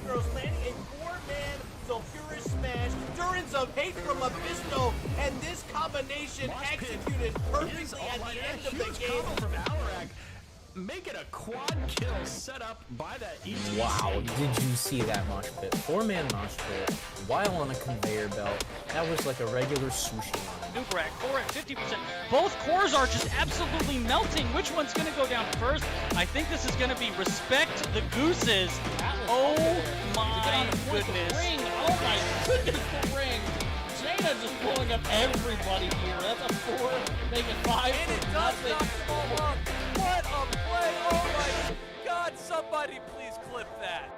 Astros landing a four-man Sulfurous Smash, Durance of Hate from Mephisto, and this combination executed perfectly at the end of the game. From Alarak. Make it a quad kill set up by that ETC. Wow, did you see that mosh pit? Four-man mosh pit while on a conveyor belt. That was like a regular sushi line. Nubarak, core at 50%. Both cores are just absolutely melting. Which one's going to go down first? I think this is going to be Respect the Gooses. Oh my goodness. Ring. Oh my goodness, the ring. Jaina just pulling up everybody here. That's a 4, make it 5. And it does knock them all up. What a play! Oh my God! Somebody please clip that.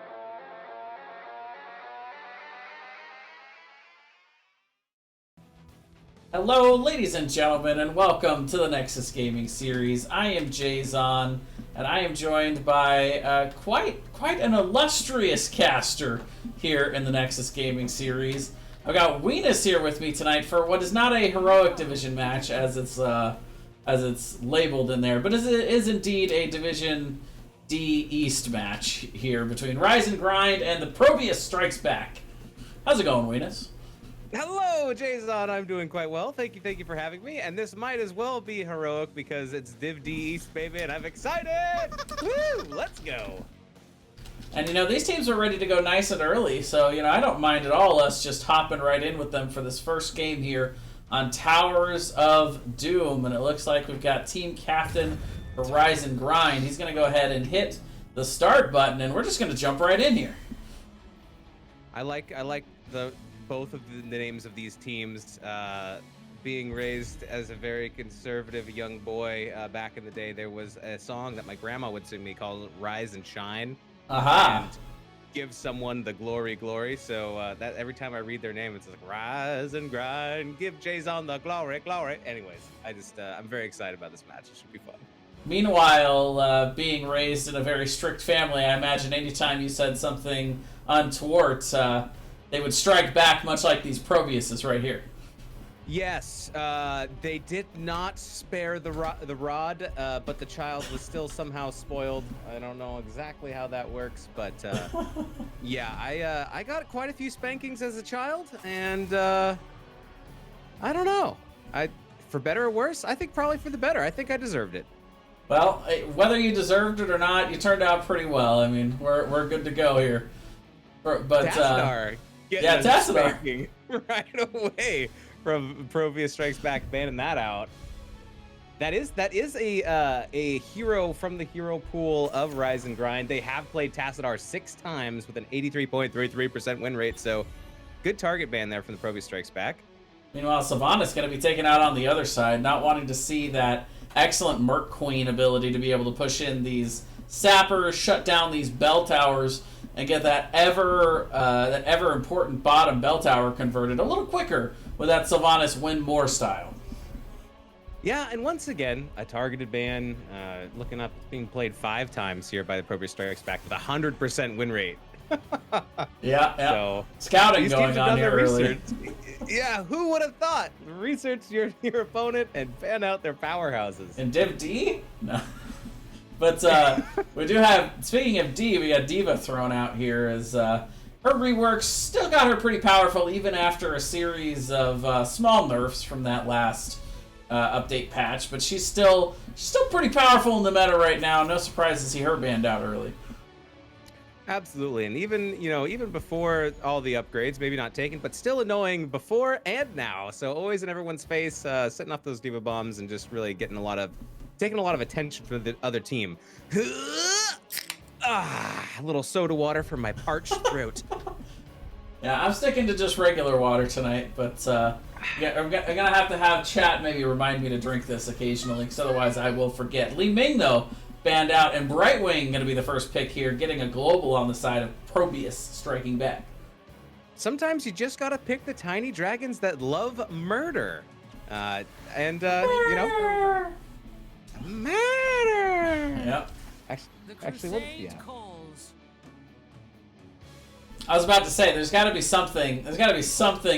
Hello, ladies and gentlemen, and welcome to the Nexus Gaming Series. I am Jayzon, and I am joined by quite an illustrious caster here in the Nexus Gaming Series. I've got Weenus here with me tonight for what is not a heroic division match, as it's labeled in there, but it is indeed a Division D East match here between Rise and Grind and the ProBUs Strikes Back. How's it going, Weenus? Hello, Jayzon. I'm doing quite well. Thank you for having me. And this might as well be heroic because it's Div D East, baby, and I'm excited. Woo! Let's go. And these teams are ready to go nice and early, so I don't mind at all us just hopping right in with them for this first game here on Towers of Doom. And it looks like we've got team captain for Rise and Grind. He's going to go ahead and hit the start button, and we're just going to jump right in here. I like both of the names of these teams. Being raised as a very conservative young boy back in the day, there was a song that my grandma would sing me called Rise and Shine. Aha. And give someone the glory. So that every time I read their name, it's like Rise and Grind, give Jayzon the glory. Anyways, I'm very excited about this match. It should be fun. Meanwhile, being raised in a very strict family, I imagine anytime you said something untoward, they would strike back, much like these ProBUses right here. Yes, they did not spare the rod, but the child was still somehow spoiled. I don't know exactly how that works, but yeah, I got quite a few spankings as a child, and I don't know. For better or worse, I think probably for the better. I think I deserved it. Well, whether you deserved it or not, you turned out pretty well. I mean, we're good to go here. But Tassadar Tassadar spanking right away from ProBUs Strikes Back, banning that out. That is a hero from the hero pool of Rise and Grind. They have played Tassadar 6 times with an 83.33% win rate, so good target ban there from the ProBUs Strikes Back. Meanwhile, Sylvanas going to be taken out on the other side, not wanting to see that excellent Merc Queen ability to be able to push in these sappers, shut down these bell towers, and get that ever important bottom bell tower converted a little quicker with that Sylvanas win more style. Yeah, and once again, a targeted ban. Looking up, it's being played 5 times here by the ProBUs Strikes Back with a 100% win rate. Yeah. So scouting these going teams have on done their here early. research. Yeah, who would have thought? Research your opponent and fan out their powerhouses. And Div D? No. But we do have, speaking of D, we got Diva thrown out here as her reworks still got her pretty powerful even after a series of small nerfs from that last update patch. But she's still pretty powerful in the meta right now. No surprise to see her banned out early. Absolutely, and even before all the upgrades, maybe not taken, but still annoying before and now. So always in everyone's face, setting off those Diva bombs and just really taking a lot of attention from the other team. A little soda water for my parched throat. Yeah, I'm sticking to just regular water tonight, but yeah, I'm gonna have to have chat maybe remind me to drink this occasionally, because otherwise I will forget. Li Ming though, banned out, and Brightwing going to be the first pick here, getting a global on the side of ProBUs striking back. Sometimes you just gotta pick the tiny dragons that love murder. Murder! Yep. Actually, yeah. I was about to say, there's got to be something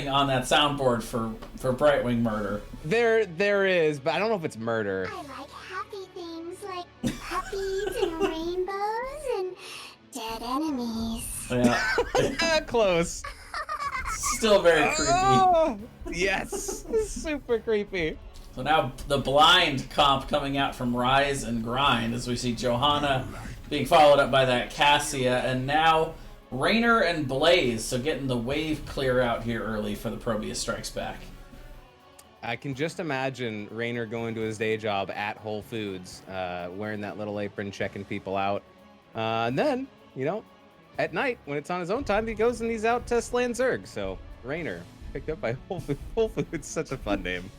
on that soundboard for Brightwing murder. There is, but I don't know if it's murder. I like happy things like puppies and rainbows and dead enemies. Yeah. Close. Still very creepy. Oh, yes, super creepy. So now the blind comp coming out from Rise and Grind as we see Johanna being followed up by that Cassia, and now Rainer and Blaze, so getting the wave clear out here early for the ProBUs Strikes Back. I can just imagine Rainer going to his day job at Whole Foods, wearing that little apron, checking people out. And then, you know, at night, when it's on his own time, he goes and he's out to Slan Zerg. So, Rainer, picked up by Whole Foods. Whole Foods, such a fun name.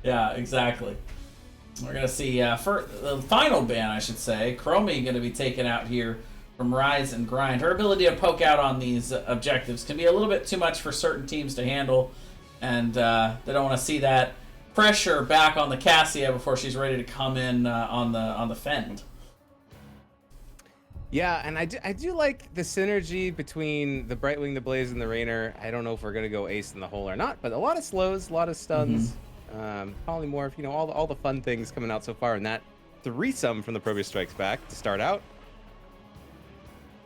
Yeah, exactly. We're going to see, for the final ban, I should say, Chromie going to be taken out here from Rise and Grind. Her ability to poke out on these objectives can be a little bit too much for certain teams to handle, and they don't want to see that pressure back on the Cassia before she's ready to come in on the Fend. Yeah, and I do like the synergy between the Brightwing, the Blaze, and the Rainer. I don't know if we're going to go ace in the hole or not, but a lot of slows, a lot of stuns. Polymorph, you know, all the fun things coming out so far, and that threesome from the ProBUs Strikes Back to start out.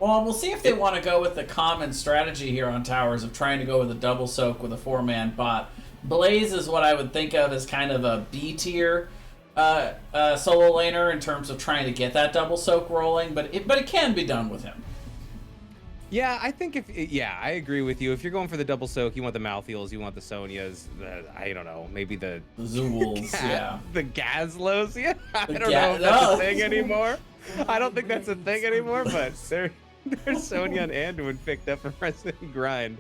Well, we'll see if they want to go with the common strategy here on towers of trying to go with a double soak with a 4-man bot. Blaze is what I would think of as kind of a B tier solo laner in terms of trying to get that double soak rolling, but it can be done with him. Yeah, I think I agree with you. If you're going for the double soak, you want the Malthiels, you want the Sonias, I don't know, maybe the Zools, yeah. The Gazlos, yeah. I don't know if No. that's a thing anymore. I don't think that's a thing anymore, but there's Sonya and Anduin picked up from Resident Grind.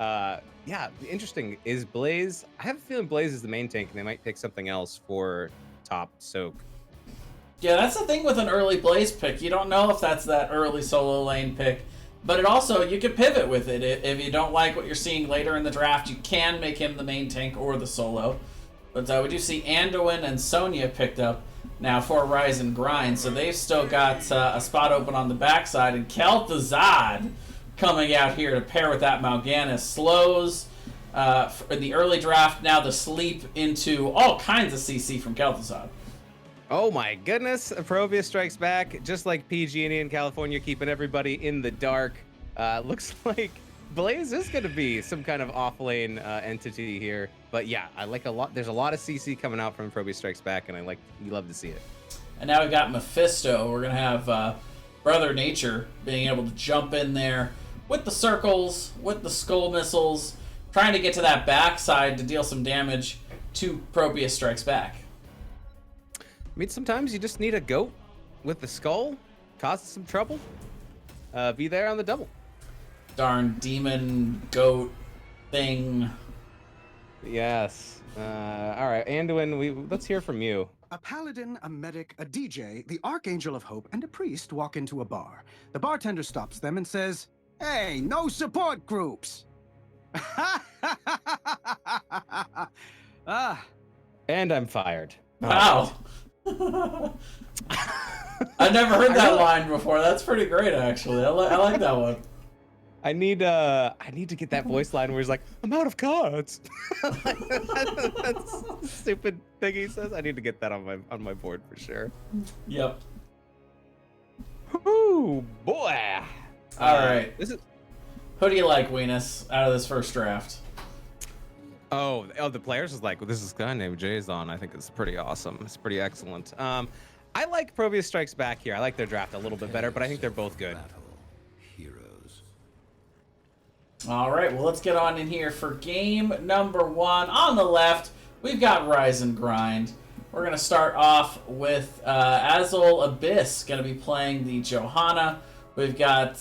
Yeah, interesting. Is Blaze, I have a feeling Blaze is the main tank, and they might pick something else for top soak. Yeah, that's the thing with an early Blaze pick. You don't know if that's that early solo lane pick. But it also, you can pivot with it. If you don't like what you're seeing later in the draft, you can make him the main tank or the solo. But we do see Anduin and Sonya picked up now for Rise and Grind. So they've still got a spot open on the backside. And Kel'Thuzad coming out here to pair with that Mal'Ganis. Slows in the early draft. Now the sleep into all kinds of CC from Kel'Thuzad. Oh my goodness, ProBUs Strikes Back, just like PG&E in California, keeping everybody in the dark. Looks like Blaze is going to be some kind of off-lane entity here. But yeah, I like a lot. There's a lot of CC coming out from ProBUs Strikes Back, and you love to see it. And now we've got Mephisto. We're going to have Brother Nature being able to jump in there with the circles, with the skull missiles, trying to get to that backside to deal some damage to ProBUs Strikes Back. I mean, sometimes you just need a goat with the skull, causes some trouble. Be there on the double. Darn demon goat thing. Yes. All right, Anduin, let's hear from you. A paladin, a medic, a DJ, the Archangel of Hope, and a priest walk into a bar. The bartender stops them and says, "Hey, no support groups!" And I'm fired. Wow. I've never heard that line before. That's pretty great, actually. I like that one. I need to get that voice line where he's like, "I'm out of cards." That's a stupid thing he says. I need to get that on my board for sure. Yep. Ooh, boy. All right. Who do you like, Weenus, out of this first draft? Oh, the players is like, well, this is a guy named Jason. I think it's pretty awesome. It's pretty excellent. I like ProBUs Strikes Back here. I like their draft a little bit better, but I think they're both good. All right, well, let's get on in here for game number 1. On the left, we've got Rise and Grind. We're going to start off with Azul Abyss going to be playing the Johanna. We've got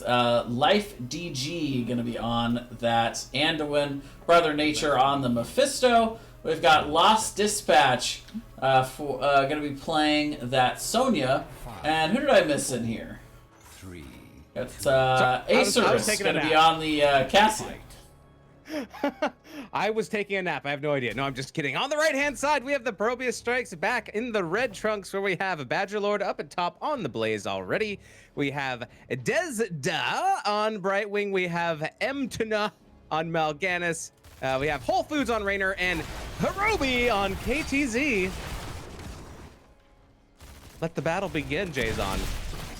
Life DG going to be on that Anduin, Brother Nature on the Mephisto. We've got Lost Dispatch going to be playing that Sonya. And who did I miss in here? It's Acerus going to be on the Cassia. I was taking a nap. I have no idea. No, I'm just kidding. On the right-hand side, we have the ProBUs Strikes Back in the red trunks, where we have a Badger Lord up at top on the Blaze already. We have Desda on Brightwing. We have Mtuna on Mal'Ganis. We have Whole Foods on Rainer and Hirobi on KTZ. Let the battle begin, Jason.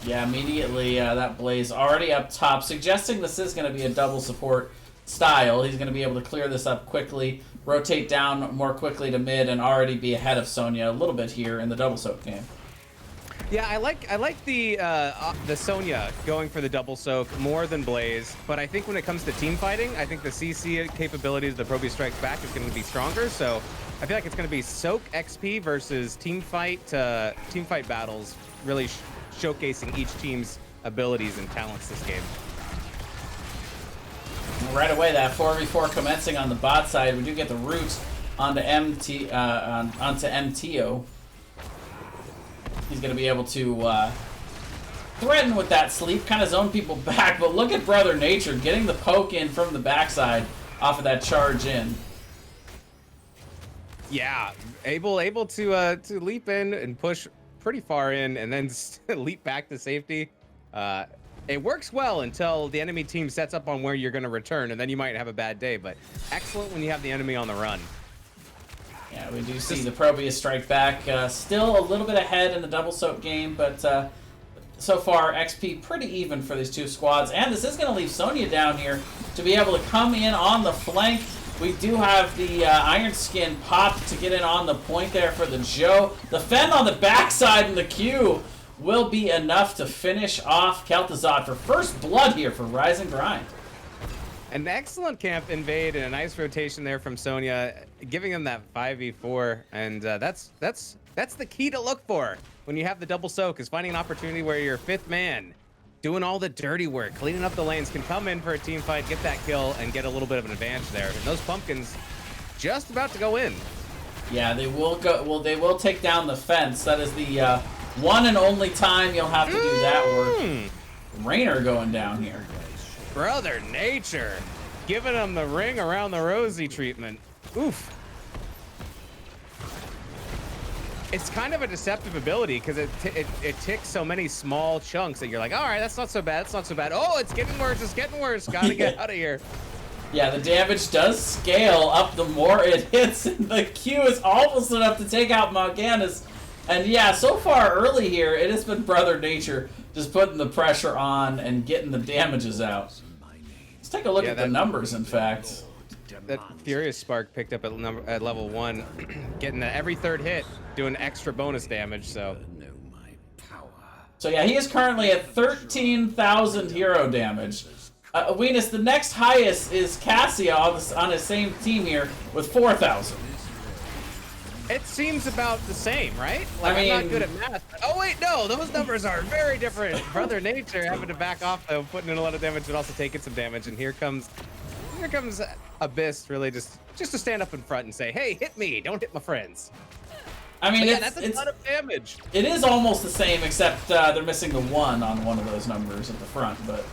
Yeah, immediately that Blaze already up top, suggesting this is going to be a double support style. He's going to be able to clear this up quickly, rotate down more quickly to mid, and already be ahead of Sonya a little bit here in the double soak game. Yeah, I like the Sonya going for the double soak more than Blaze, but I think when it comes to team fighting, I think the CC capabilities of the ProBUs Strikes Back is going to be stronger. So I feel like it's going to be soak XP versus team fight battles, really showcasing each team's abilities and talents this game. Right away, that 4v4 commencing on the bot side. We do get the root onto onto MTO. He's going to be able to threaten with that sleep, kind of zone people back. But look at Brother Nature getting the poke in from the backside off of that charge in. Yeah, able to leap in and push pretty far in, and then leap back to safety. It works well until the enemy team sets up on where you're going to return, and then you might have a bad day. But excellent when you have the enemy on the run. Yeah, we do see the ProBUs Strike Back still a little bit ahead in the double soak game, but so far XP pretty even for these two squads. And this is going to leave Sonya down here to be able to come in on the flank. We do have the Iron Skin pop to get in on the point there for the Joe. The Fend on the backside and the Q will be enough to finish off Kel'Thuzad for first blood here for Rise and Grind. An excellent camp invade and a nice rotation there from Sonya, giving him that 5v4, and that's the key to look for when you have the double soak, is finding an opportunity where your fifth man doing all the dirty work, cleaning up the lanes, can come in for a team fight, get that kill, and get a little bit of an advantage there. And those pumpkins just about to go in. Yeah, they will go. Well, they will take down the fence. That is the one and only time you'll have to do that work. Rainer going down here. Brother Nature, giving him the ring around the rosy treatment. Oof. It's kind of a deceptive ability because it ticks so many small chunks that you're like, all right, that's not so bad, it's not so bad. Oh, it's getting worse, it's getting worse. Gotta get out of here. Yeah, the damage does scale up the more it hits, and the Q is almost enough to take out Morganis. And yeah, so far early here, it has been Brother Nature just putting the pressure on and getting the damages out. Let's take a look at the numbers, in fact. That Furious Spark picked up at level 1, getting every third hit, doing extra bonus damage, so. So yeah, he is currently at 13,000 hero damage. Venus, the next highest is Cassia on his same team here with 4,000. It seems about the same, right? Like, I mean, I'm not good at math. Oh wait, no, those numbers are very different. Brother Nature having to back off though, putting in a lot of damage, but also taking some damage. And here comes Abyss, really just to stand up in front and say, "Hey, hit me! Don't hit my friends." I mean, yeah, that's a ton of damage. It is almost the same, except they're missing the 1 on one of those numbers at the front, but.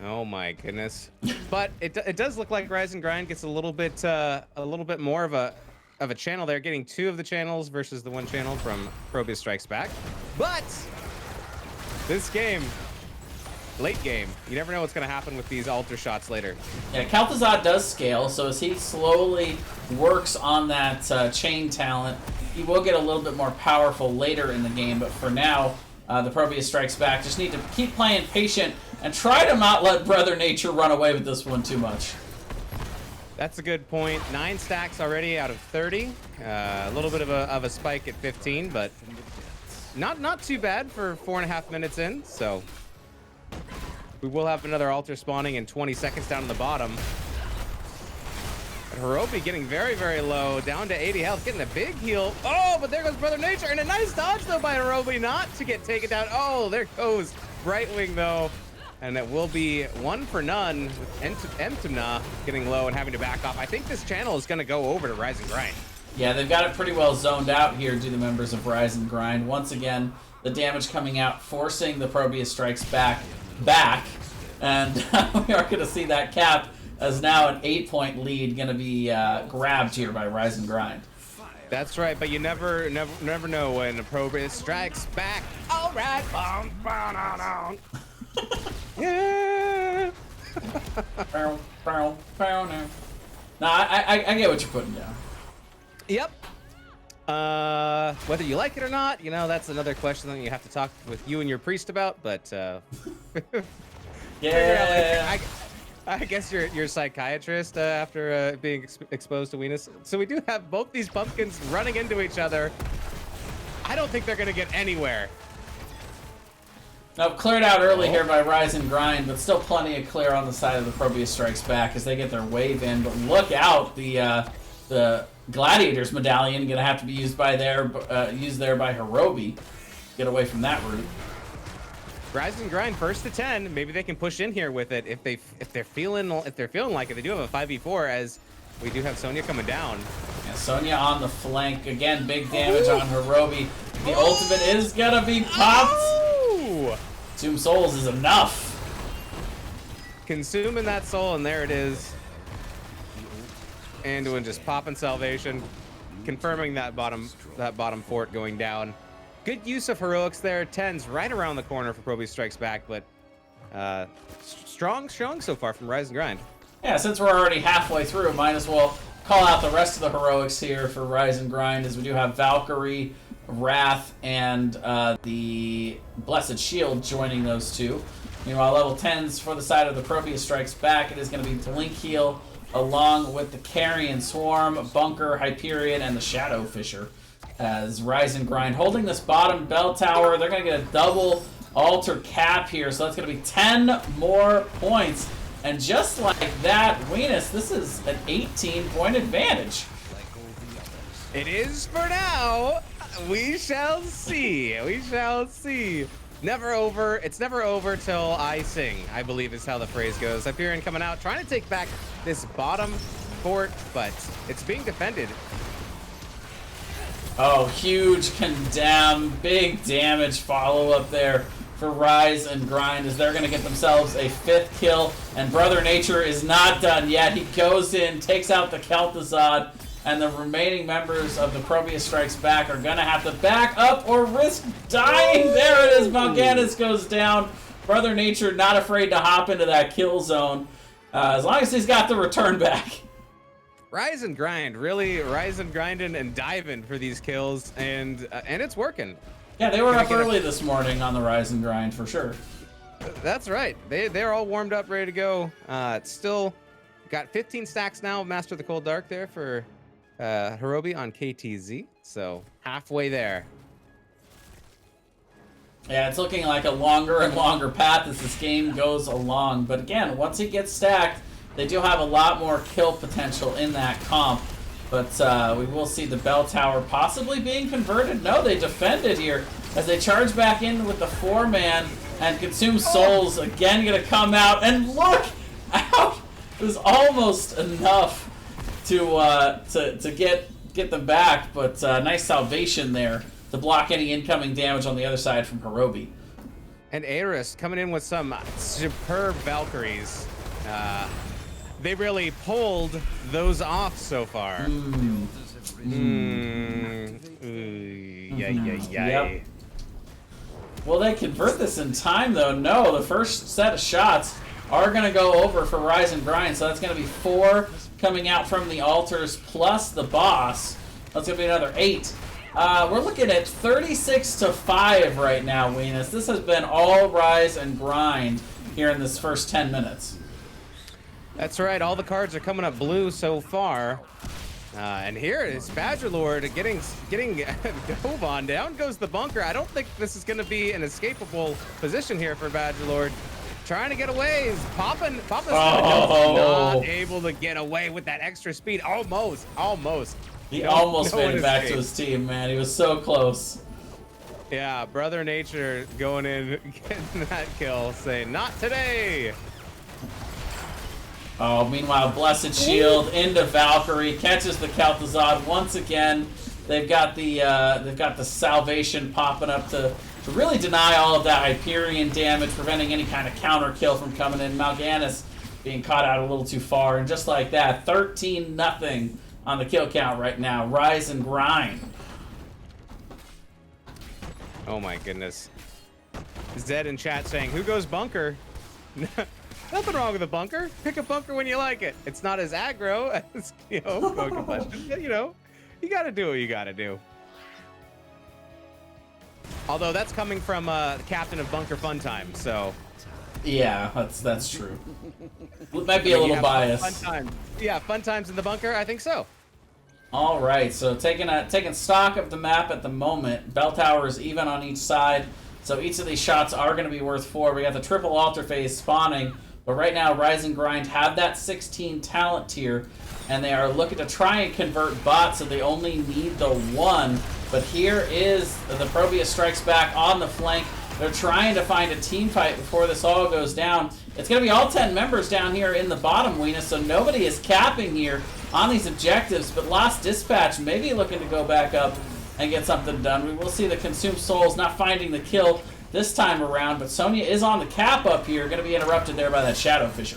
Oh my goodness! But it does look like Rise and Grind gets a little bit more of a channel there, getting 2 of the channels versus the 1 channel from ProBUs Strikes Back. But this game, late game, you never know what's going to happen with these altar shots later. Yeah, Kel'Thuzad does scale, so as he slowly works on that chain talent, he will get a little bit more powerful later in the game. But for now, the ProBUs Strikes Back just need to keep playing patient and try to not let Brother Nature run away with this one too much. That's a good point. 9 stacks already out of 30. A little bit of a spike at 15, but not too bad for 4.5 minutes in. So we will have another altar spawning in 20 seconds down in the bottom. But Hirobi getting very, very low, down to 80 health, getting a big heal. Oh, but there goes Brother Nature, and a nice dodge though by Hirobi, not to get taken down. Oh, there goes Brightwing though. And it will be 1 for none with Entumna getting low and having to back off. I think this channel is going to go over to Rise and Grind. Yeah, they've got it pretty well zoned out here, do the members of Rise and Grind. Once again, the damage coming out, forcing the ProBUs Strikes back. And we are going to see that cap as now an 8-point lead going to be grabbed here by Rise and Grind. That's right, but you never know when the ProBUs Strikes back. All right. Yeah. No, I get what you're putting down. Yep. Whether you like it or not, you know, that's another question that you have to talk with you and your priest about. But Yeah. I guess you're a psychiatrist after being exposed to weenus. So we do have both these pumpkins running into each other. I don't think they're gonna get anywhere. Now, cleared out early here by Rise and Grind, but still plenty of clear on the side of the ProBUs Strikes Back as they get their wave in. But look out, the Gladiator's medallion gonna have to be used there by Hirobi. Get away from that route. Rise and Grind first to 10. Maybe they can push in here with it if they're feeling like it. They do have a 5v4 as we do have Sonya coming down. Yeah, Sonya on the flank again. Big damage on Hirobi. The ultimate is gonna be popped. Consume souls is enough. Consuming that soul, and there it is. Anduin just popping salvation, confirming that bottom fort going down. Good use of heroics there. 10's right around the corner for ProBUs Strikes Back, but strong so far from Rise and Grind. Yeah, since we're already halfway through, might as well call out the rest of the heroics here for Rise and Grind, as we do have Valkyrie, Wrath, and the Blessed Shield joining those two. Meanwhile, level 10s for the side of the ProBUs Strikes Back, it is going to be Blink Heal along with the Carrion Swarm, Bunker, Hyperion, and the Shadow Fisher. As Rise and Grind holding this bottom bell tower, they're going to get a double altar cap here, so that's going to be 10 more points. And just like that, Weenus, this is an 18-point advantage. It is for now. We shall see. We shall see. Never over. It's never over till I sing, I believe is how the phrase goes. Hyperion coming out, trying to take back this bottom fort, but it's being defended. Oh, huge condemn. Big damage follow-up there for Rise and Grind as they're going to get themselves a 5th kill. And Brother Nature is not done yet. He goes in, takes out the Kel'Thuzad, and the remaining members of the ProBUs Strikes Back are going to have to back up or risk dying. There it is. Mal'Ganis goes down. Brother Nature not afraid to hop into that kill zone as long as he's got the return back. Rise and Grind, really rise and grinding and diving for these kills, and it's working. Yeah, they were up early this morning on the Rise and Grind for sure. That's right. They're all warmed up, ready to go. It's still got 15 stacks now of Master of the Cold Dark there for Hirobi on KTZ, so halfway there. Yeah, it's looking like a longer and longer path as this game goes along. But again, once it gets stacked, they do have a lot more kill potential in that comp. But we will see the bell tower possibly being converted. No, they defended here as they charge back in with the 4-man, and Consume Souls again going to come out. And look out! It was almost enough to get them back, but nice salvation there to block any incoming damage on the other side from Hirobi. And Aerith coming in with some superb Valkyries. They really pulled those off so far. Yep. Will they convert this in time, though? No, the first set of shots are going to go over for Rise and Grind, so that's going to be 4 coming out from the altars plus the boss. That's going to be another 8. We're looking at 36-5 right now, Weenus. This has been all Rise and Grind here in this first 10 minutes. That's right. All the cards are coming up blue so far. And here is Badgerlord getting dove on. Down goes the bunker. I don't think this is going to be an escapable position here for Badgerlord. Trying to get away. He's popping. Not able to get away with that extra speed. Almost. He almost made it back to his team, man. He was so close. Yeah, Brother Nature going in, getting that kill, saying, not today. Oh, meanwhile, Blessed Shield into Valkyrie, catches the Kel'Thuzad once again. They've got the salvation popping up to really deny all of that Hyperion damage, preventing any kind of counter kill from coming in. Mal'Ganis being caught out a little too far, and just like that, 13-0 on the kill count right now. Rise and Grind. Oh my goodness. Zed in chat saying, "Who goes bunker?" Nothing wrong with a bunker. Pick a bunker when you like it. It's not as aggro as, going combustion. But, you gotta do what you gotta do. Although that's coming from the captain of Bunker Fun Time, so. Yeah, that's true. It might be a You little have biased. Fun time. Yeah, fun times in the bunker. I think so. All right, so taking stock of the map at the moment. Bell towers even on each side, so each of these shots are going to be worth 4. We got the triple altar phase spawning, but right now Rise and Grind have that 16 talent tier, and they are looking to try and convert bots, so they only need the 1. But here is the ProBUs Strikes Back on the flank. They're trying to find a team fight before this all goes down. It's going to be all 10 members down here in the bottom, Weena, so nobody is capping here on these objectives, but Lost Dispatch maybe looking to go back up and get something done. We will see the Consumed Souls not finding the kill this time around, but Sonya is on the cap up here, going to be interrupted there by that Shadow Fisher.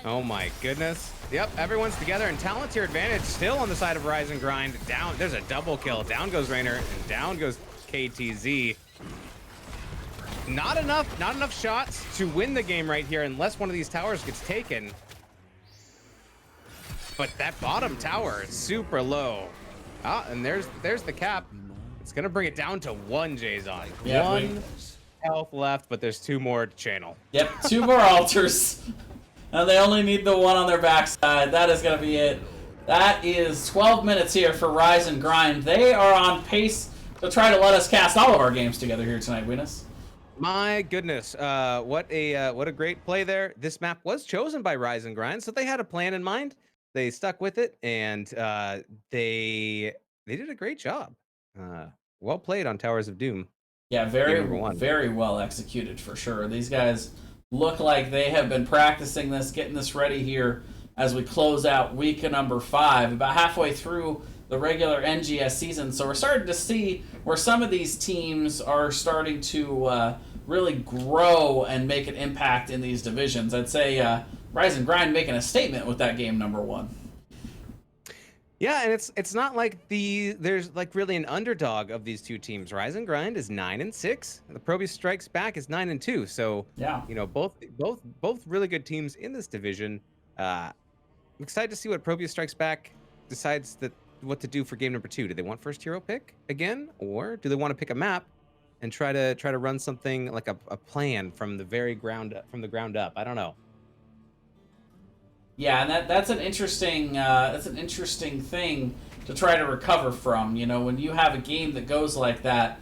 Oh my goodness. Yep, everyone's together, and talent tier advantage still on the side of Rise and Grind. Down, there's a double kill. Down goes Raynor, and down goes KTZ. Not enough shots to win the game right here unless one of these towers gets taken. But that bottom tower is super low. Ah, and there's the cap. It's gonna bring it down to 1, Jason. Yeah, 1 health left, but there's 2 more to channel. Yep, 2 more altars. And they only need the 1 on their backside. That is going to be it. That is 12 minutes here for Rise and Grind. They are on pace to try to let us cast all of our games together here tonight, Weenus. My goodness, what a great play there. This map was chosen by Rise and Grind, so they had a plan in mind. They stuck with it, and they did a great job. Well played on Towers of Doom. Yeah, very well executed for sure. These guys look like they have been practicing this, getting this ready here as we close out week number 5, about halfway through the regular NGS season. So we're starting to see where some of these teams are starting to really grow and make an impact in these divisions. I'd say Rise and Grind making a statement with that game number 1. Yeah, and it's not like there's like really an underdog of these 2 teams. Rise and Grind is 9-6. The ProBUs Strikes Back is 9-2. So yeah, you know, both really good teams in this division. I'm excited to see what ProBUs Strikes Back decides what to do for game number 2. Do they want first hero pick again, or do they want to pick a map and try to run something like a plan from the ground up? I don't know. Yeah, and that's an interesting thing to try to recover from. You know, when you have a game that goes like that,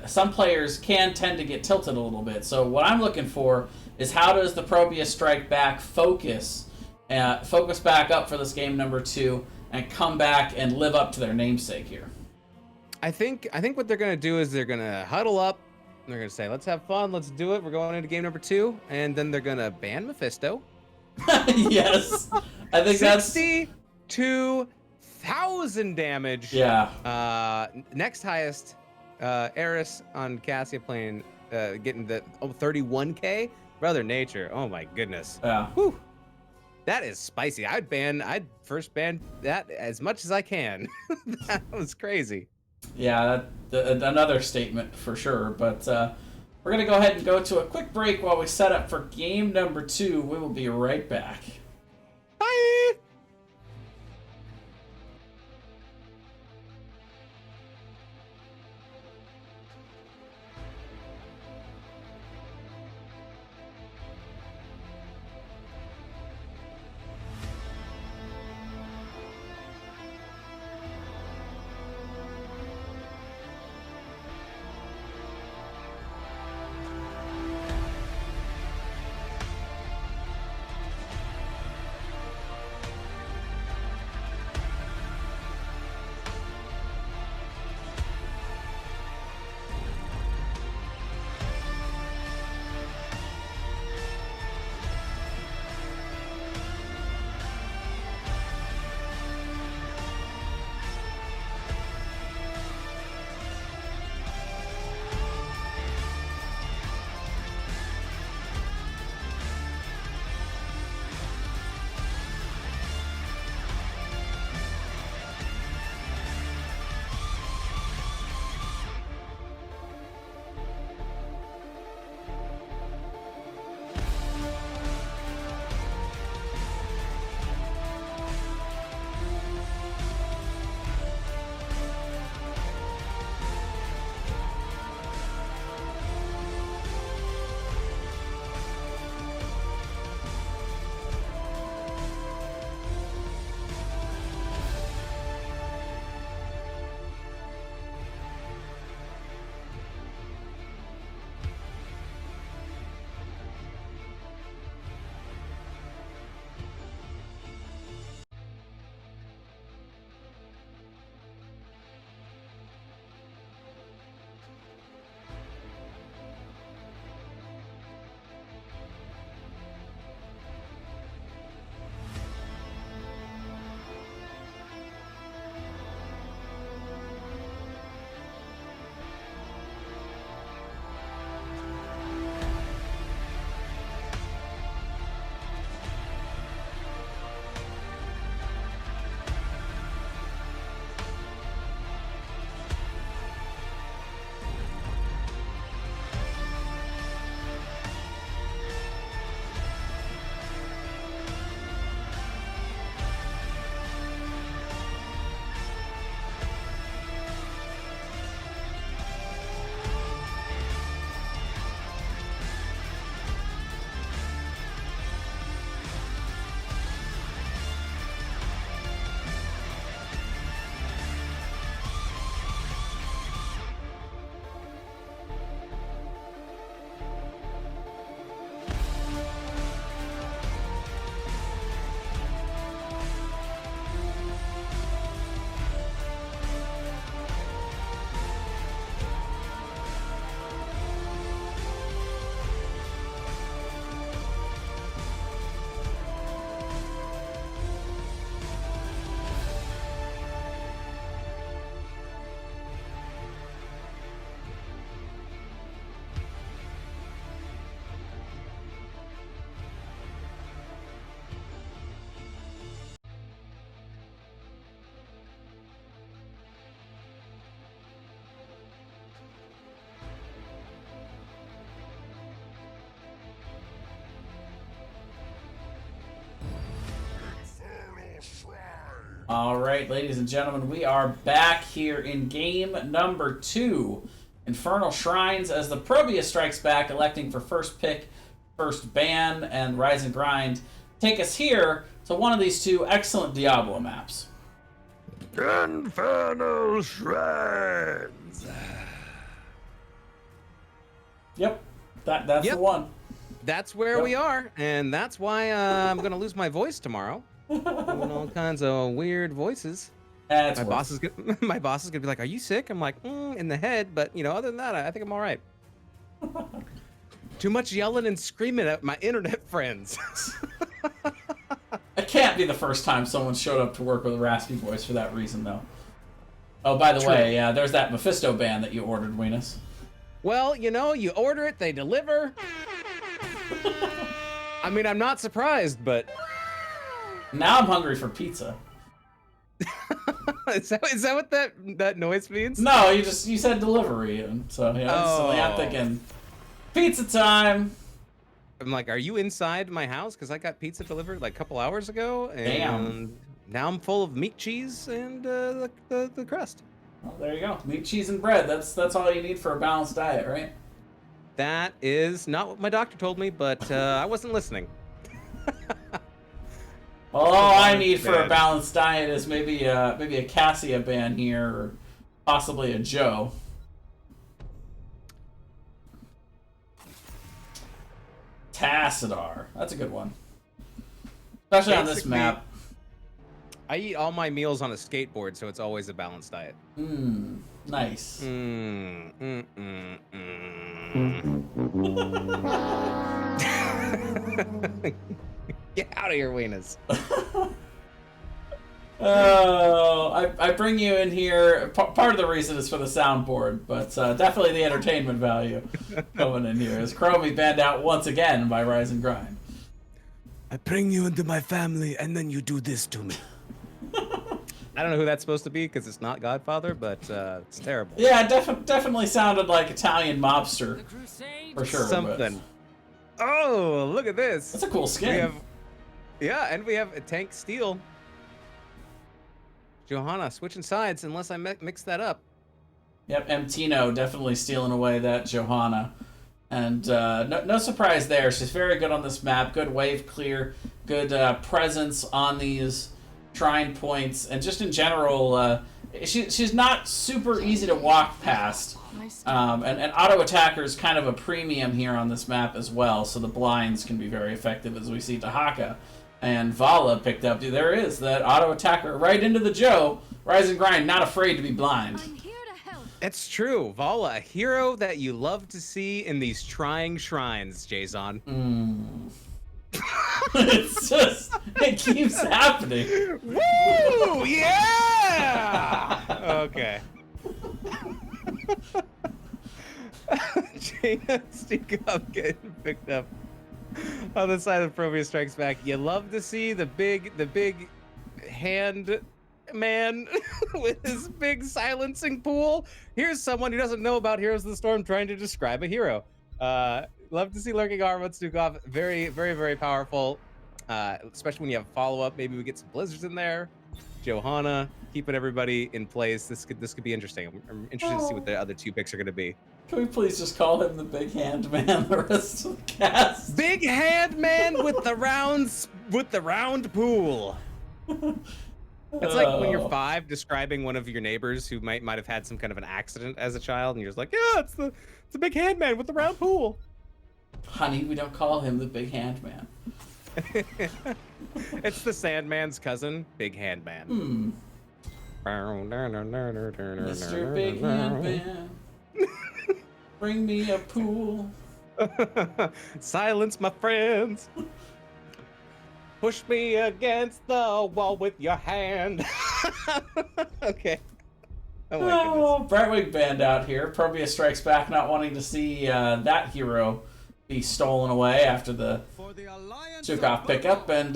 some players can tend to get tilted a little bit. So what I'm looking for is how does the ProBUs Strike Back focus back up for this game number 2 and come back and live up to their namesake here. I think what they're gonna do is they're gonna huddle up. And they're gonna say, "Let's have fun. Let's do it. We're going into game number 2," and then they're gonna ban Mephisto. Yes, I think that's 62,000 damage. Yeah. Next highest, Eris on Cassia playing, getting the 31K. Brother Nature. Oh my goodness. Yeah. Whew. That is spicy. I'd first ban that as much as I can. That was crazy. Yeah, another statement for sure. But we're going to go ahead and go to a quick break while we set up for game number 2. We will be right back. Bye! All right, ladies and gentlemen, we are back here in game number 2. Infernal Shrines, as the ProBUs strikes back, electing for first pick, first ban, and Rise and Grind. Take us here to one of these two excellent Diablo maps. Infernal Shrines. Yep, that's the one. That's where we are, and that's why I'm gonna lose my voice tomorrow. Doing all kinds of weird voices. My boss is gonna be like, "Are you sick?" I'm like, in the head, but other than that, I think I'm all right. Too much yelling and screaming at my internet friends. It can't be the first time someone showed up to work with a raspy voice for that reason, though. Oh, by the way, there's that Mephisto band that you ordered, Weenus. Well, you order it, they deliver. I mean, I'm not surprised, but now I'm hungry for pizza. Is that what that noise means? No, you said delivery, and so instantly I'm thinking pizza time. I'm like, are you inside my house? Because I got pizza delivered like a couple hours ago, and Damn. Now I'm full of meat, cheese, and the crust. Well, there you go. Meat, cheese, and bread. That's all you need for a balanced diet, right? That is not what my doctor told me, but I wasn't listening. All I need for a balanced diet is maybe a Cassia band here, or possibly a Joe. Tassadar. That's a good one. Especially on this map. I eat all my meals on a skateboard, so it's always a balanced diet. Nice. Get out of here, Weenus. Oh, I bring you in here. Part of the reason is for the soundboard, but definitely the entertainment value coming in here. Is Chromie banned out once again by Rise and Grind. I bring you into my family, and then you do this to me. I don't know who that's supposed to be, because it's not Godfather, but it's terrible. Yeah, definitely sounded like Italian mobster. For sure. Something. Oh, look at this. That's a cool skin. And we have a tank steel. Johanna switching sides unless I mix that up. Yep, Mtino definitely stealing away that Johanna. And no surprise there. She's very good on this map. Good wave clear. Good presence on these shrine points. And just in general, she's not super easy to walk past. And auto attacker is kind of a premium here on this map as well. So the blinds can be very effective, as we see Tahaka and Vala picked up. There is that auto attacker right into the Joe. Rise and Grind, not afraid to be blind. It's true. Vala, a hero that you love to see in these trying shrines, Jason. It's just, it keeps happening. Woo! Yeah! Okay. Jaina Stikov getting picked up on the side of ProBUs Strikes Back. You love to see the big hand man with his big silencing pool. Here's someone who doesn't know about Heroes of the Storm trying to describe a hero. Love to see Lurking Armut Stukov. Very, very, very powerful. Especially when you have follow-up. Maybe we get some blizzards in there. Johanna keeping everybody in place. This could be interesting. I'm interested to see what the other two picks are going to be. Can we please just call him the Big Hand Man the rest of the cast? Big Hand Man with the round pool. It's like when you're 5 describing one of your neighbors who might have had some kind of an accident as a child, and you're just like, yeah, it's the Big Hand Man with the round pool. Honey, we don't call him the Big Hand Man. It's the Sandman's cousin, Big Hand Man. Mr. Big Hand Man, bring me a pool. Silence my friends. Push me against the wall with your hand. Okay. Oh my goodness. Brightwing band out here. ProBUs Strikes Back, not wanting to see that hero be stolen away after the Stukov pickup. And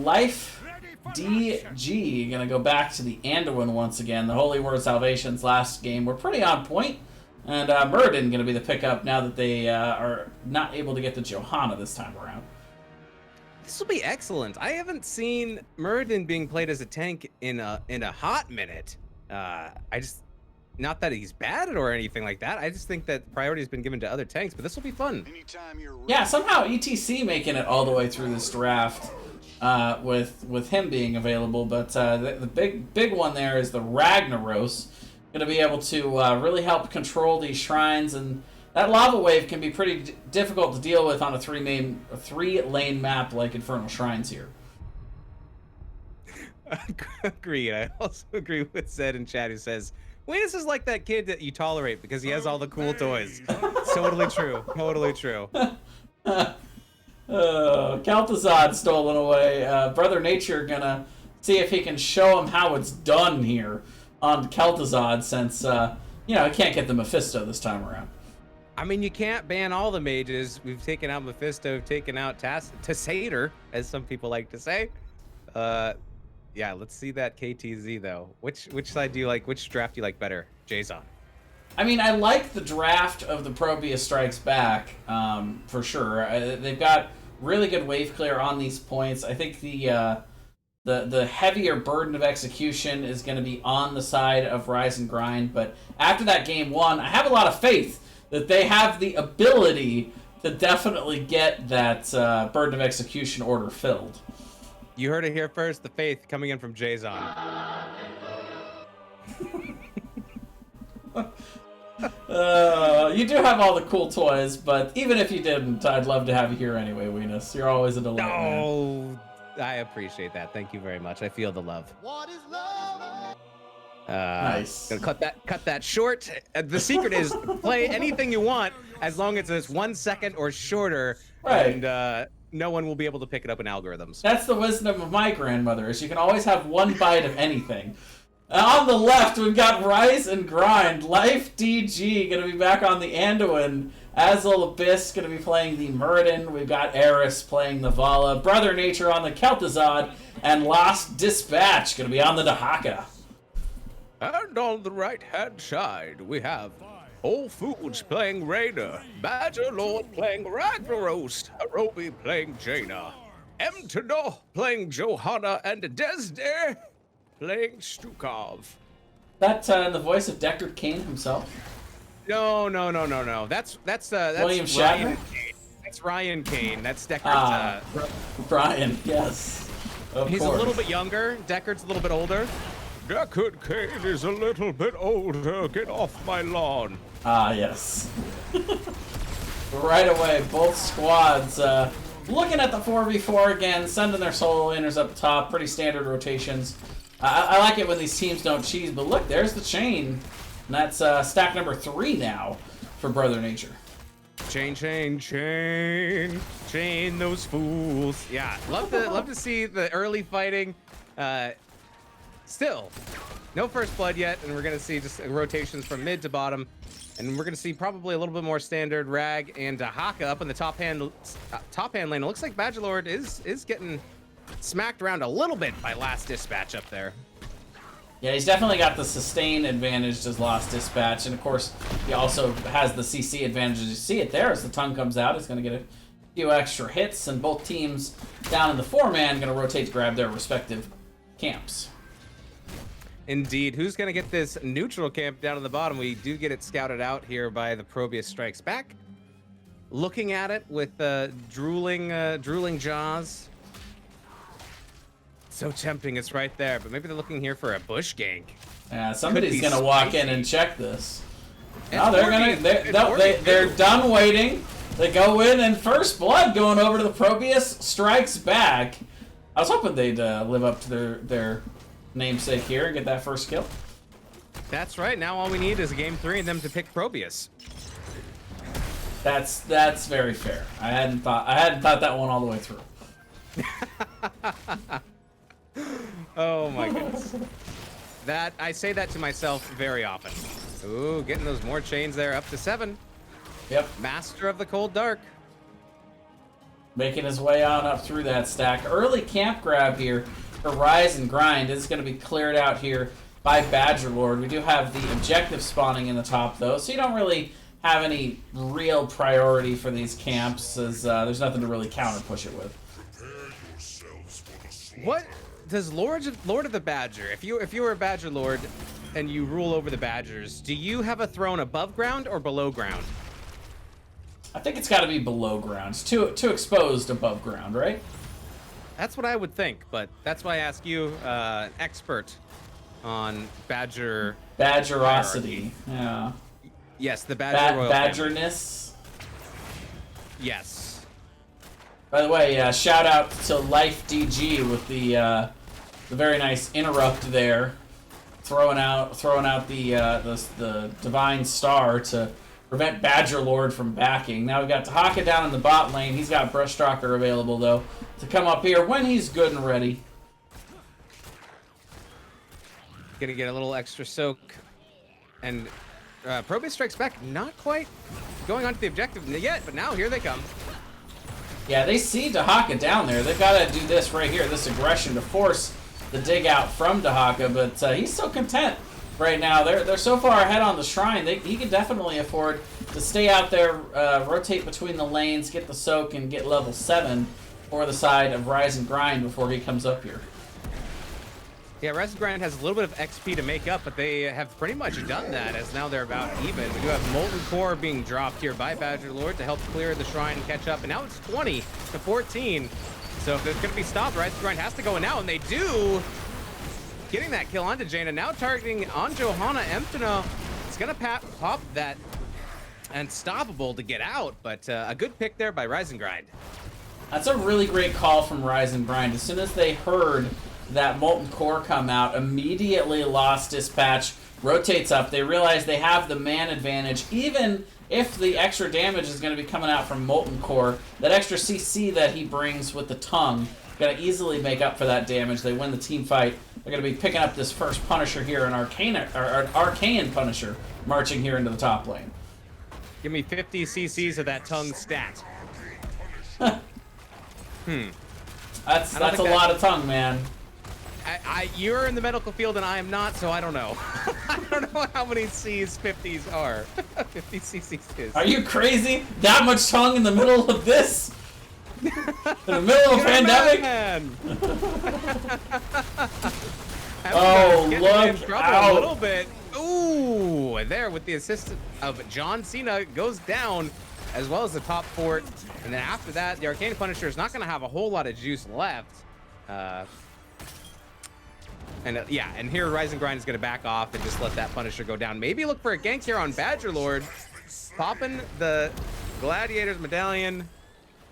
Life DG gonna go back to the Anduin once again. The Holy Word Salvation's last game were pretty on point. And Muradin gonna be the pickup now that they are not able to get the Johanna this time around. This will be excellent. I haven't seen Muradin being played as a tank in a hot minute. I just, not that he's bad or anything like that. I just think that priority has been given to other tanks, but this will be fun. Yeah, somehow ETC making it all the way through this draft with him being available. But the big one there is the Ragnaros. Going to be able to really help control these shrines, and that lava wave can be pretty difficult to deal with on a three-lane map like Infernal Shrines here. Agreed. I also agree with Zed in chat who says, Weenus is like that kid that you tolerate because he has all the cool toys. Totally true. Totally true. Kel'Thuzad stolen away. Brother Nature gonna see if he can show him how it's done here on Kel'Thuzad, since he can't get the Mephisto this time around. I mean, you can't ban all the mages. We've taken out Mephisto, taken out Tassator, as some people like to say. Yeah, let's see that KTZ though. Which side do you like? Which draft do you like better, Jason? I mean, I like the draft of the ProBUs Strikes Back for sure. They've got really good wave clear on these points. I think the heavier burden of execution is going to be on the side of Rise and Grind. But after that game one, I have a lot of faith that they have the ability to definitely get that burden of execution order filled. You heard it here first. The faith coming in from Jason. You do have all the cool toys, but even if you didn't, I'd love to have you here anyway, Weenus. You're always a delight, man. Oh, I appreciate that. Thank you very much. I feel the love. What is love? Nice. Gonna cut that short. The secret is play anything you want as long as it's 1 second or shorter, Right. and no one will be able to pick it up in algorithms. That's the wisdom of my grandmother, is you can always have one bite of anything. On the left, we've got Rise and Grind. Life DG going to be back on the Anduin. Azul Abyss going to be playing the Muradin. We've got Eris playing the Vala. Brother Nature on the Kel'Thuzad. And Lost Dispatch going to be on the Dahaka. And on the right-hand side, we have Whole Foods playing Raina, Badger Lord playing Ragnaros, Harobi playing Jaina, Emtano playing Johanna, and Desde playing Stukov. That the voice of Deckard Cain himself? No. That's William Shatner? Ryan Kane. That's Ryan Kane. That's Deckard's. Brian, yes. Of He's course. a little bit younger. Deckard's a little bit older. Deckard Cain is a little bit older. Get off my lawn. Ah, yes. Right away, both squads looking at the 4v4 again, sending their solo laners up top. Pretty standard rotations. I like it when these teams don't cheese, but look, there's the chain. And that's stack number 3 now for Brother Nature. Chain those fools. Yeah, love to see the early fighting. Still, no first blood yet, and we're gonna see just rotations from mid to bottom, and we're gonna see probably a little bit more standard Rag and Dahaka up in the top hand lane. It looks like Badgerlord is getting smacked around a little bit by Last Dispatch up there. Yeah, he's definitely got the sustain advantage as Lost Dispatch, and of course, he also has the CC advantage. As you see it there, as the tongue comes out, he's going to get a few extra hits, and both teams down in the 4-man going to rotate to grab their respective camps. Indeed. Who's going to get this neutral camp down in the bottom? We do get it scouted out here by the ProBUs Strikes Back. Looking at it with drooling jaws. So tempting, it's right there, but maybe they're looking here for a bush gank. Yeah, somebody's going to walk in and check this. It's No, they're done waiting. They go in, and first blood going over to the ProBUs Strikes Back. I was hoping they'd live up to their namesake here and get that first kill. That's right. Now all we need is a game 3 and them to pick ProBUs. That's very fair. I hadn't thought that one all the way through. Oh my goodness. That I say that to myself very often. Ooh, getting those more chains there, up to 7. Yep. Master of the Cold Dark. Making his way on up through that stack. Early camp grab here for Rise and Grind. This is going to be cleared out here by Badgerlord. We do have the objective spawning in the top, though, so you don't really have any real priority for these camps, as there's nothing to really counter push it with. What does Lord of the Badger? If you were a Badger Lord and you rule over the Badgers, do you have a throne above ground or below ground? I think it's got to be below ground. It's too exposed above ground, right? That's what I would think, but that's why I ask you, an expert on Badger Badgerosity. hierarchy. Yeah. Yes, the Badger royal family. Badgerness. Yes. By the way, shout out to Life DG with the very nice interrupt there, throwing out the divine star to prevent Badger Lord from backing. Now we've got Dahaka down in the bot lane. He's got Brushstalker available though to come up here when he's good and ready. Gonna get a little extra soak, and ProBUs strikes back. Not quite going onto the objective yet, but now here they come. Yeah, they see Dahaka down there. They've got to do this right here, this aggression to force the dig out from Dahaka, but he's so content right now. They're so far ahead on the shrine. He can definitely afford to stay out there, rotate between the lanes, get the soak, and get level 7 for the side of Rise and Grind before he comes up here. Yeah, Rise and Grind has a little bit of XP to make up, but they have pretty much done that, as now they're about even. We do have Molten Core being dropped here by Badger Lord to help clear the shrine and catch up, and now it's 20 to 14. So if it's going to be stopped, Rise and Grind has to go in now, and they do. Getting that kill onto Jaina, now targeting on Johanna. Emptina is going to pop that Unstoppable to get out, but a good pick there by Rise and Grind. That's a really great call from Rise and Grind. As soon as they heard that Molten Core come out, immediately lost dispatch, rotates up. They realize they have the man advantage, even if the extra damage is going to be coming out from Molten Core. That extra CC that he brings with the tongue, going to easily make up for that damage. They win the team fight. They're going to be picking up this first Punisher here, an Arcane Punisher, marching here into the top lane. Give me 50 CCs of that tongue stat. That's a lot of tongue, man. You're in the medical field and I am not, so I don't know. I don't know how many C's 50s are. 50 CCs is. Are you crazy? That much tongue in the middle of this? In the middle of a pandemic? Oh, look out. A little bit. Ooh, there with the assist of John Cena goes down, as well as the top fort. And then after that, the Arcane Punisher is not going to have a whole lot of juice left. Yeah, and here Rise and Grind is going to back off and just let that Punisher go down. Maybe look for a gank here on Badger Lord. Popping the Gladiator's medallion,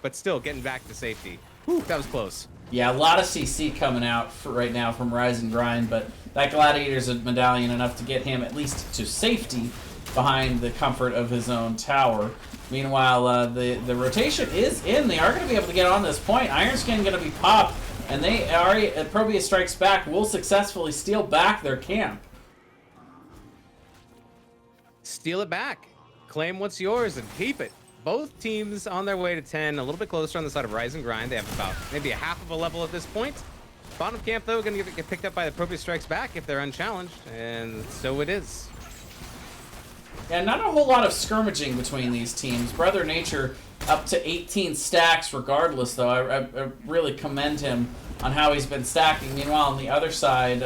but still getting back to safety. Whew, that was close. Yeah, a lot of CC coming out for right now from Rise and Grind, but that Gladiator's medallion enough to get him at least to safety behind the comfort of his own tower. Meanwhile, the rotation is in. They are going to be able to get on this point. Iron Skin going to be popped, and they are, ProBUs strikes back, will successfully steal back their camp. Steal it back. Claim what's yours and keep it. Both teams on their way to 10, a little bit closer on the side of Rise and Grind. They have about maybe a half of a level at this point. Bottom camp, though, going to get picked up by the ProBUs strikes back if they're unchallenged, and so it is. Yeah, not a whole lot of skirmaging between these teams. Brother Nature up to 18 stacks regardless, though. I really commend him on how he's been stacking. Meanwhile, on the other side,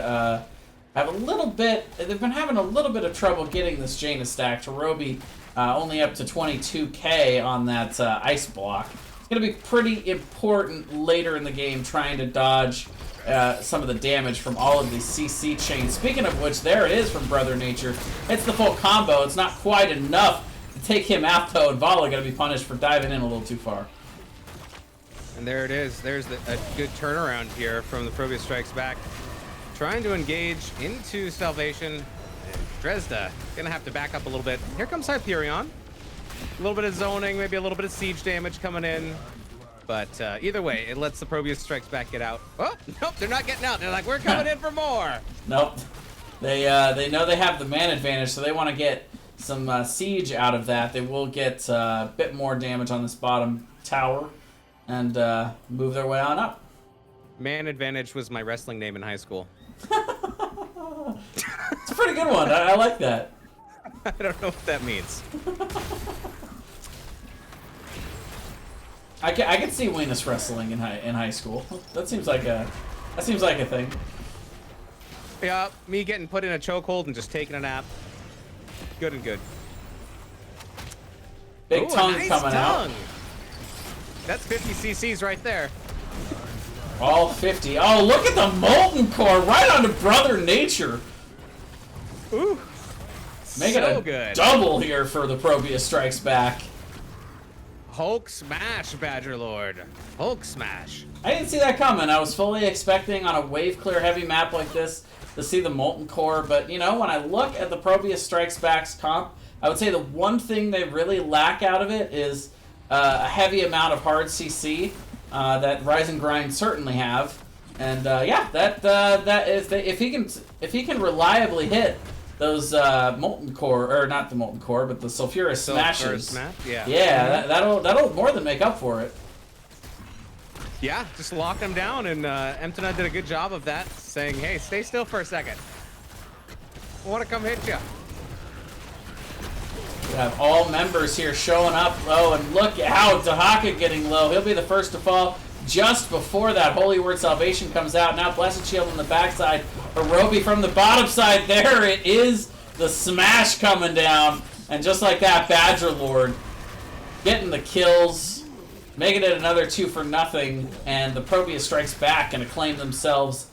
they've been having a little bit of trouble getting this Jaina stack. Tarobi only up to 22k on that ice block. It's going to be pretty important later in the game trying to dodge some of the damage from all of these CC chains. Speaking of which, there it is from Brother Nature. It's the full combo. It's not quite enough to take him out, though, and Vala going to be punished for diving in a little too far. And there it is. There's a good turnaround here from the ProBUs strikes back. Trying to engage into Salvation. And Dresda going to have to back up a little bit. Here comes Hyperion. A little bit of zoning, maybe a little bit of siege damage coming in. But either way, it lets the ProBUs strikes back get out. Oh, nope, they're not getting out. They're like, we're coming in for more. Nope. They know they have the man advantage, so they want to get some siege out of that. They will get a bit more damage on this bottom tower and move their way on up. Man advantage was my wrestling name in high school. It's a pretty good one. I like that. I don't know what that means. I could see Venus wrestling in high school. That seems like a That seems like a thing. Yeah, me getting put in a chokehold and just taking a nap. Good and good. Big Ooh, tongue a nice coming out. tongue. That's 50 cc's right there. All 50. Oh, look at the molten core right onto Brother Nature. Ooh. Making so a good. double here for the ProBUs Strikes Back. Hulk smash, Badger Lord. Hulk smash. I didn't see that coming. I was fully expecting on a wave clear heavy map like this to see the molten core, but you know, when I look at the ProBUs Strikes Back's comp, I would say the one thing they really lack out of it is a heavy amount of hard CC that Rise and Grind certainly have, and yeah, that if he can reliably hit those molten core, or not the molten core, but the sulfurous smashes. Yeah. That'll more than make up for it. Yeah, just lock them down, and Emtona did a good job of that, saying, hey, stay still for a second. I want to come hit you. We have all members here showing up low, and look out, Dahaka getting low. He'll be the first to fall just before that Holy Word Salvation comes out. Now Blessed Shield on the backside. Hirobi from the bottom side. There it is. The smash coming down. And just like that, Badger Lord getting the kills, making it another 2-for-0. And the ProBUs Strikes Back and acclaim themselves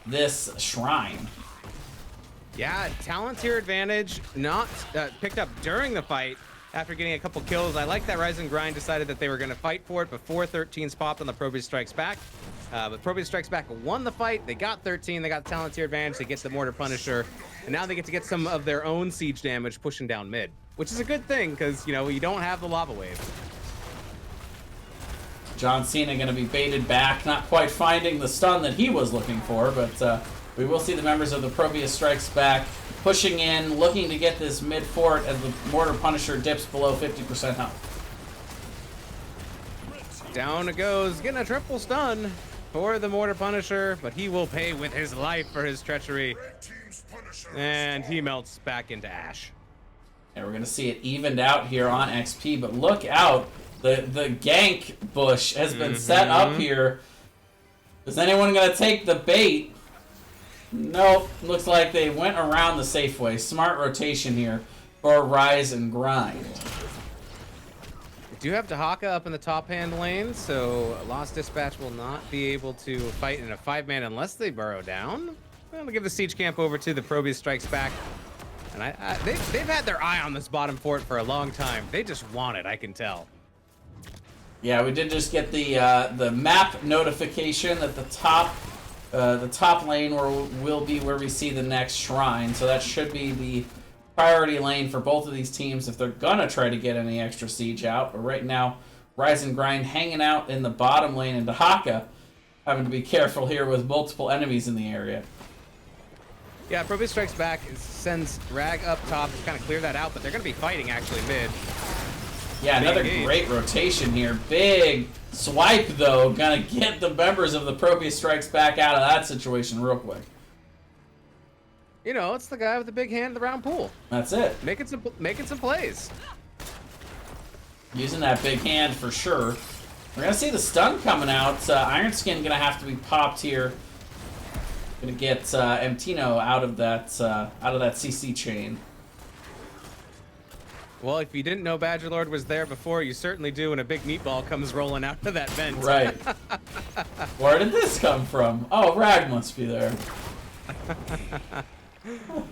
this shrine. Yeah, talent tier advantage not picked up during the fight after getting a couple kills. I like that Rise and Grind decided that they were going to fight for it before 13's popped on the ProBUs Strikes Back. But ProBUs Strikes Back won the fight. They got 13. They got talent tier advantage. They get the Mortar Punisher. And now they get to get some of their own siege damage pushing down mid, which is a good thing because, you know, you don't have the lava wave. John Cena going to be baited back, not quite finding the stun that he was looking for, but we will see the members of the ProBUs Strikes Back pushing in, looking to get this mid fort as the Mortar Punisher dips below 50% health. Down it goes, getting a triple stun for the Mortar Punisher, but he will pay with his life for his treachery. And he melts back into ash. And we're going to see it evened out here on XP, but look out. The gank bush has been set up here. Is anyone going to take the bait? Nope. Looks like they went around the safe way. Smart rotation here for Rise and Grind. We do have Dahaka up in the top hand lane, so Lost Dispatch will not be able to fight in a 5-man unless they burrow down. I'm going to give the siege camp over to the ProBUs Strikes Back. And they've had their eye on this bottom fort for a long time. They just want it, I can tell. Yeah, we did just get the map notification that the top lane will be where we see the next shrine. So that should be the priority lane for both of these teams if they're gonna try to get any extra siege out. But right now, Rise and Grind hanging out in the bottom lane, and Dahaka having to be careful here with multiple enemies in the area. Yeah, ProBUs Strikes Back sends Rag up top to kind of clear that out, but they're gonna be fighting actually mid. Yeah, another great rotation here. Big swipe, though. Gonna get the members of the ProBUs Strikes Back out of that situation real quick. You know, it's the guy with the big hand in the round pool. That's it. Making some plays. Using that big hand for sure. We're gonna see the stun coming out. Iron Skin gonna have to be popped here. Gonna get Emtino out of that CC chain. Well, if you didn't know Badger Lord was there before, you certainly do when a big meatball comes rolling out of that vent. Right. Where did this come from? Oh, Rag must be there.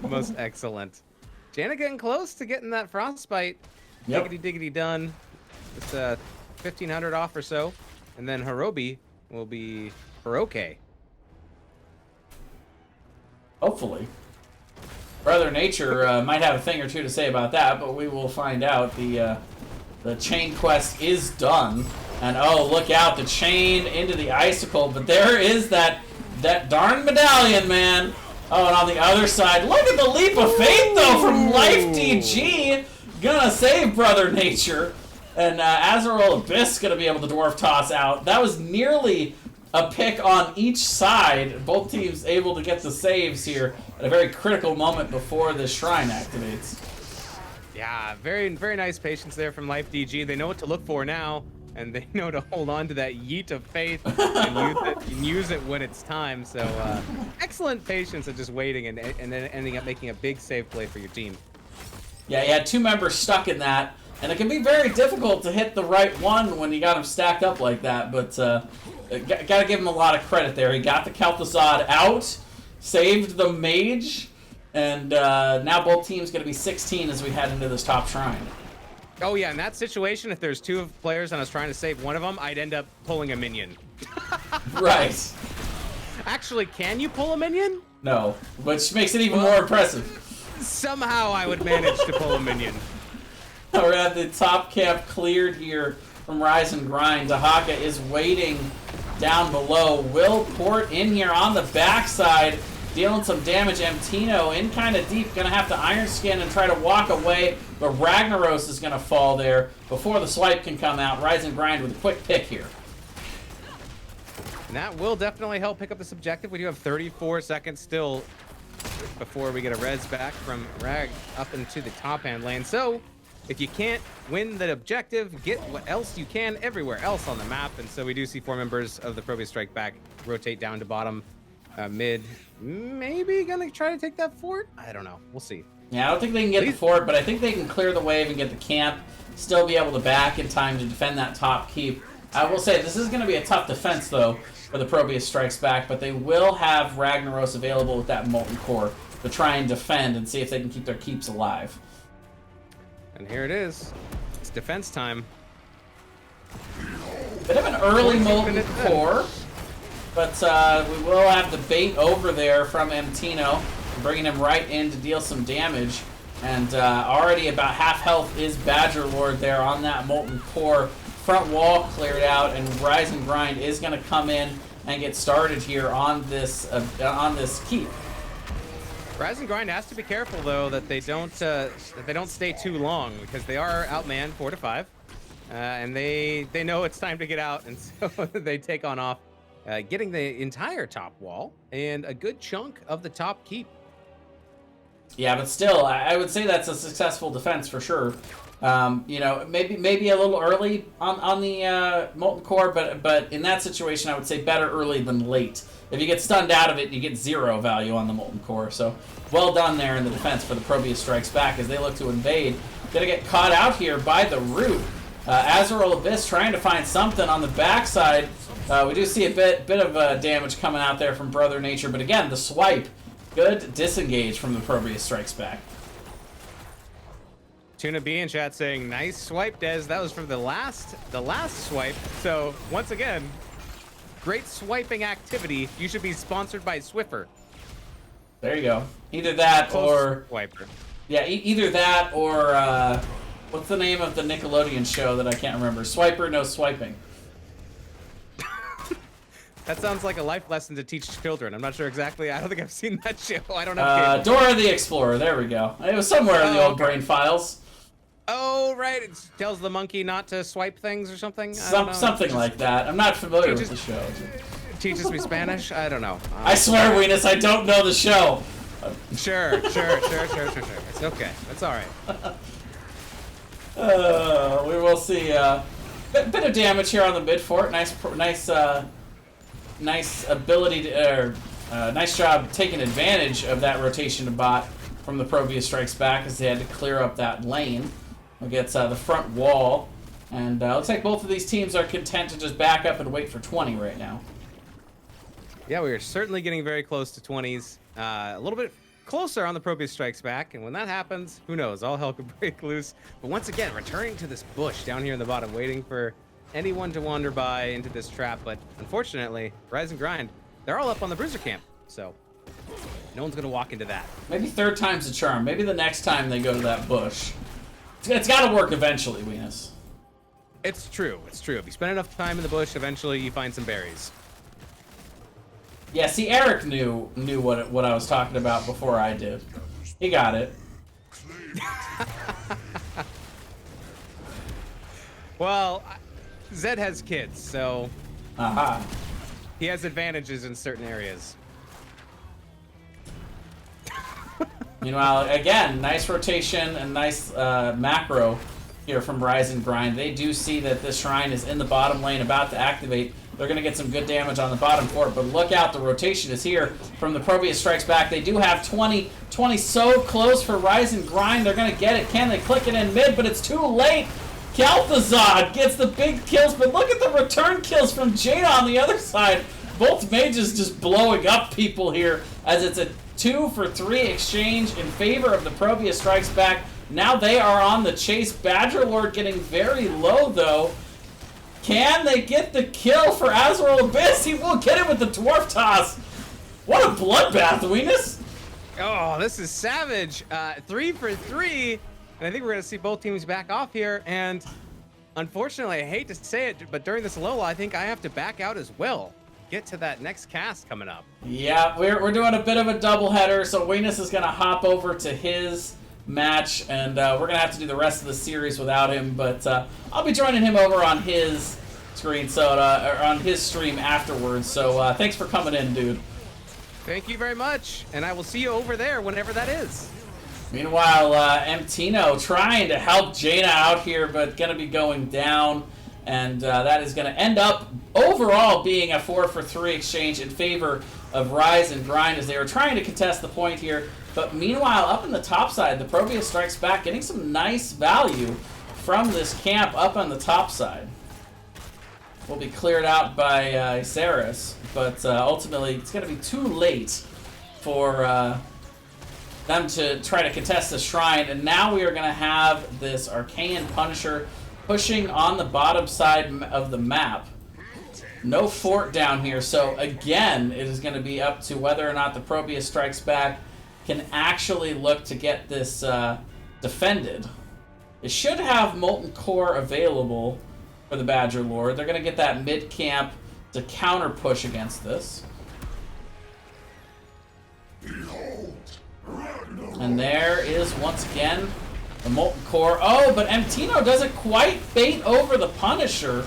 Most excellent. Janna getting close to getting that frostbite. Yep. Diggity done. It's 1,500 off or so. And then Hirobi will be Hiroke. Hopefully. Brother Nature might have a thing or two to say about that, but we will find out. The chain quest is done. And oh, look out, the chain into the icicle. But there is that darn medallion, man. Oh, and on the other side, look at the leap of faith, though, from Life DG. Gonna save Brother Nature. And Azrael Abyss gonna be able to dwarf toss out. That was nearly a pick on each side. Both teams able to get the saves here at a very critical moment before the shrine activates. Yeah, very, very nice patience there from Life DG. They know what to look for now. and they know to hold on to that yeet of faith and use it when it's time. So excellent patience of just waiting and then ending up making a big save play for your team. Yeah, you had 2 members stuck in that, and it can be very difficult to hit the right one when you got them stacked up like that, but gotta give him a lot of credit there. He got the Kel'Thuzad out, saved the mage, and now both teams going to be 16 as we head into this top shrine. Oh yeah, in that situation, if there's 2 players and I was trying to save one of them, I'd end up pulling a minion. Right. Actually, can you pull a minion? No, which makes it even more impressive. Somehow I would manage to pull a minion. We're at the top camp cleared here from Rise and Grind. Dahaka is waiting down below. Will Port in here on the backside, dealing some damage. Emtino in kind of deep, gonna have to Iron Skin and try to walk away, but Ragnaros is gonna fall there before the swipe can come out. Rise and Grind with a quick pick here. And that will definitely help pick up this objective. We do have 34 seconds still before we get a res back from Rag up into the top hand lane. So if you can't win the objective, get what else you can everywhere else on the map. And so we do see 4 members of the ProBUs Strike Back rotate down to bottom, mid. Maybe gonna try to take that fort? I don't know. We'll see. Yeah, I don't think they can get the fort, but I think they can clear the wave and get the camp. Still be able to back in time to defend that top keep. I will say, this is going to be a tough defense, though, for the ProBUs Strikes Back, but they will have Ragnaros available with that Molten Core to try and defend and see if they can keep their keeps alive. And here it is. It's defense time. Bit of an early Molten Core, but we will have the bait over there from Emtino, bringing him right in to deal some damage. And already about half health is Badger Lord there on that Molten Core. Front wall cleared out, and Rise and Grind is going to come in and get started here on this keep. Rise and Grind has to be careful though that they don't stay too long, because they are outmanned 4 to 5, and they know it's time to get out, and so they take on off, getting the entire top wall and a good chunk of the top keep. Yeah, but still, I would say that's a successful defense for sure. You know, maybe a little early on the Molten Core, but in that situation, I would say better early than late. If you get stunned out of it, you get 0 value on the Molten Core. So well done there in the defense for the ProBUs Strikes Back as they look to invade. Gonna get caught out here by the root. Azrael Abyss trying to find something on the backside. We do see a bit of damage coming out there from Brother Nature, but again, the swipe. Good disengage from the ProBUs Strikes Back. Tuna B in chat saying, nice swipe, Dez. That was from the last swipe. So once again, great swiping activity. You should be sponsored by Swiffer. There you go. Either that or Swiper. Yeah, either that or what's the name of the Nickelodeon show that I can't remember? Swiper, no swiping. That sounds like a life lesson to teach children. I'm not sure exactly. I don't think I've seen that show. I don't have cable. Dora the Explorer. There we go. It was somewhere in the old brain files. Oh, right. It tells the monkey not to swipe things or something. Something like that. I'm not familiar with the show. Teaches me Spanish? I don't know. I swear, Weenus, I don't know the show. Sure. It's okay. That's all right. We will see. Bit of damage here on the mid fort. Nice ability to, nice job taking advantage of that rotation to bot from the ProBUs Strikes Back as they had to clear up that lane against the front wall. And looks like both of these teams are content to just back up and wait for 20 right now. Yeah, we are certainly getting very close to 20s. A little bit closer on the ProBUs Strikes Back, and when that happens, who knows? All hell could break loose. But once again, returning to this bush down here in the bottom, waiting for anyone to wander by into this trap. But unfortunately, Rise and Grind, they're all up on the Bruiser camp, so no one's gonna walk into that. Maybe 3rd time's a charm. Maybe the next time they go to that bush. It's got to work eventually, Weenus. It's true. If you spend enough time in the bush, eventually you find some berries. Yeah, see, Eric knew what I was talking about before I did. He got it. Well, Zed has kids, so he has advantages in certain areas. Meanwhile, again, nice rotation and nice macro here from Rise and Grind. They do see that this Shrine is in the bottom lane, about to activate. They're going to get some good damage on the bottom fort, but look out, the rotation is here from the ProBUs Strikes Back. They do have 20 so close for Rise and Grind. They're going to get it. Can they click it in mid? But it's too late. Kel'Thuzad gets the big kills, but look at the return kills from Jaina on the other side. Both mages just blowing up people here as it's a 2-for-3 exchange in favor of the ProBUs Strikes Back. Now they are on the chase. Badgerlord getting very low, though. Can they get the kill for Azrael Abyss? He will get it with the Dwarf Toss. What a bloodbath, Weenus. Oh, this is savage. 3 for 3. And I think we're going to see both teams back off here. And unfortunately, I hate to say it, but during this Lola, I think I have to back out as well. Get to that next cast coming up. Yeah, we're doing a bit of a doubleheader, so Weenus is going to hop over to his match, and we're going to have to do the rest of the series without him, but I'll be joining him over on his screen, or on his stream afterwards, so thanks for coming in, dude. Thank you very much, and I will see you over there whenever that is. Meanwhile, Mtino trying to help Jaina out here, but going to be going down, and that is going to end up overall being a 4-for-3 exchange in favor of Rise and Grind as they were trying to contest the point here. But meanwhile, up in the top side, the ProBUs Strikes Back getting some nice value from this camp up on the top side. Will be cleared out by Ceres, but ultimately it's going to be too late for them to try to contest the Shrine. And now we are going to have this Arcane Punisher pushing on the bottom side of the map. No fort down here, so again, it is going to be up to whether or not the ProBUs Strikes Back can actually look to get this defended. It should have Molten Core available for the Badgerlord. They're going to get that mid-camp to counter-push against this. And there is, once again, the Molten Core. Oh, but Mtino doesn't quite bait over the Punisher,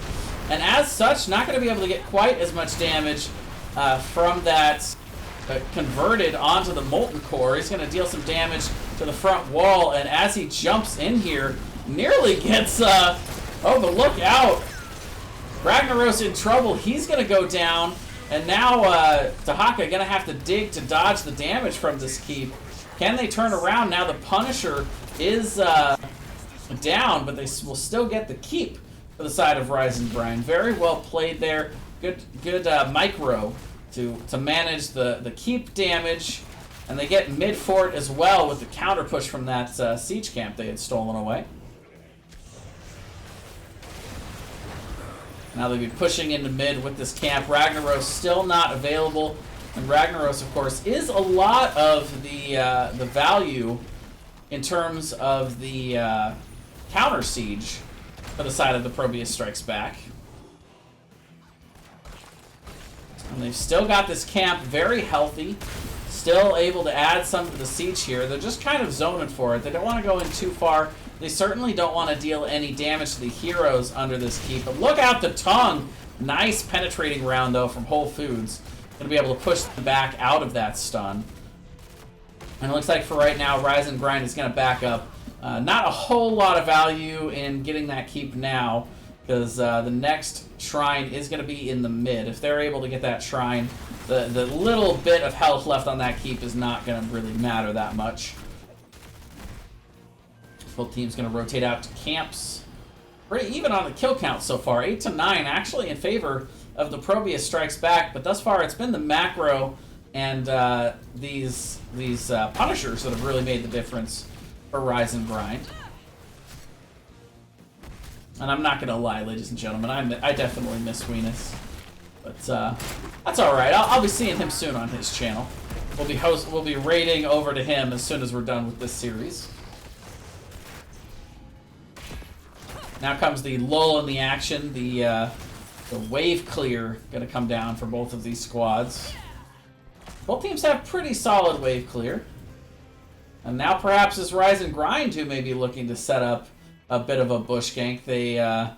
and as such, not going to be able to get quite as much damage from that converted onto the Molten Core. He's going to deal some damage to the front wall, and as he jumps in here, nearly gets, oh, but look out. Ragnaros in trouble. He's going to go down, and now Dahaka going to have to dig to dodge the damage from this keep. Can they turn around? Now the Punisher is down, but they will still get the keep for the side of Rise and Grind. Very well played there. Good micro to manage the keep damage, and they get mid fort as well with the counter push from that siege camp they had stolen away. Now they'll be pushing into mid with this camp. Ragnaros still not available, and Ragnaros, of course, is a lot of the value in terms of the counter siege for the side of the ProBUs Strikes Back. And they've still got this camp very healthy, still able to add some to the siege here. They're just kind of zoning for it. They don't want to go in too far. They certainly don't want to deal any damage to the heroes under this keep. But look out the tongue. Nice penetrating round, though, from Whole Foods. Going to be able to push them back out of that stun. And it looks like for right now, Rise and Grind is going to back up. Not a whole lot of value in getting that keep now, because the next shrine is going to be in the mid. If they're able to get that shrine, the little bit of health left on that keep is not going to really matter that much. Both teams going to rotate out to camps. Pretty even on the kill count so far. 8 to 9 actually in favor of the ProBUs Strikes Back, but thus far it's been the macro and these Punishers that have really made the difference for Rise and Grind. And I'm not gonna lie, ladies and gentlemen, I definitely miss Weenus, but that's all right. I'll be seeing him soon on his channel. We'll be raiding over to him as soon as we're done with this series. Now comes the lull in the action. The wave clear gonna come down for both of these squads. Both teams have pretty solid wave clear. And now perhaps it's Rise and Grind who may be looking to set up a bit of a bush gank. They, I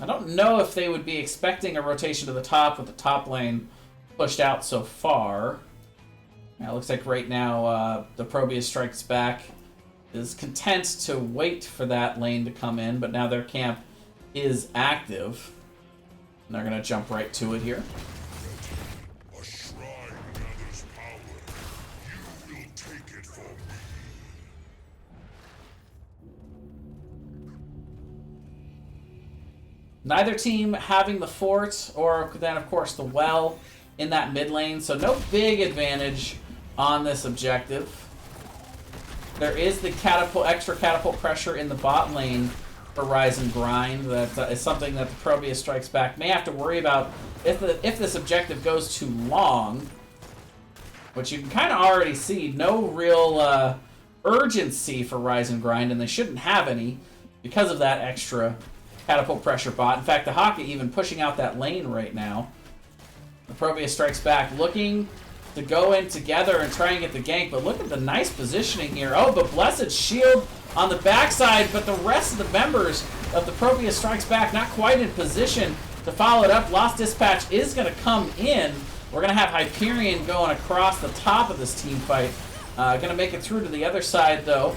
don't know if they would be expecting a rotation to the top with the top lane pushed out so far. Now it looks like right now the ProBUs Strikes Back is content to wait for that lane to come in, but now their camp is active. And they're going to jump right to it here. A shrine gathers power. You will take it from me. Neither team having the fort, or then of course the well in that mid lane, so no big advantage on this objective. There is the extra catapult pressure in the bot lane for Rise and Grind. That is something that the ProBUs Strikes Back may have to worry about if this objective goes too long, which you can kind of already see. No real urgency for Rise and Grind, and they shouldn't have any because of that extra catapult pressure bot. In fact, the Haka even pushing out that lane right now. The ProBUs Strikes Back looking to go in together and try and get the gank, but look at the nice positioning here. Oh, but Blessed Shield on the backside, but the rest of the members of the ProBUs Strikes Back not quite in position to follow it up. Lost Dispatch is going to come in. We're going to have Hyperion going across the top of this team fight. Going to make it through to the other side, though.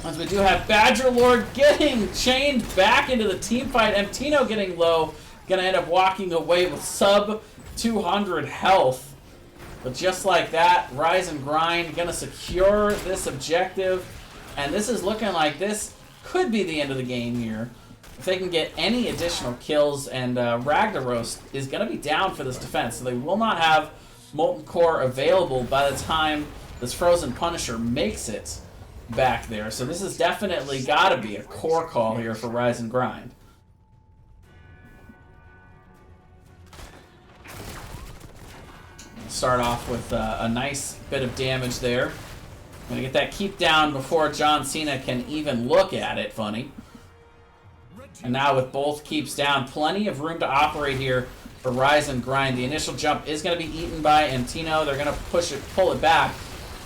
As we do have Badger Lord getting chained back into the team fight. Emtino getting low. Going to end up walking away with sub 200 health. But just like that, Rise and Grind going to secure this objective. And this is looking like this could be the end of the game here. If they can get any additional kills, and Ragnaros is going to be down for this defense. So they will not have Molten Core available by the time this Frozen Punisher makes it back there. So this has definitely got to be a core call here for Rise and Grind. Start off with a nice bit of damage there. I'm going to get that keep down before John Cena can even look at it, funny. And now with both keeps down, plenty of room to operate here for Rise and Grind. The initial jump is going to be eaten by Emtino. They're going to pull it back.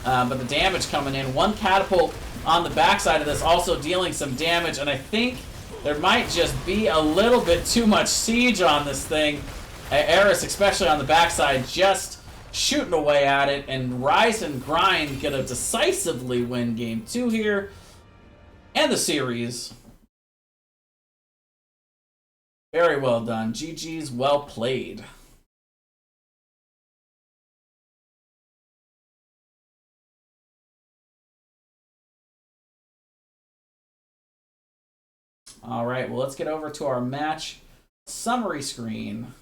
But the damage coming in. One catapult on the backside of this also dealing some damage. And I think there might just be a little bit too much siege on this thing. Eris, especially on the backside, just shooting away at it, and Rise and Grind gonna decisively win game 2 here and the series. Very well done. GG's, well played. All right, well, let's get over to our match summary screen.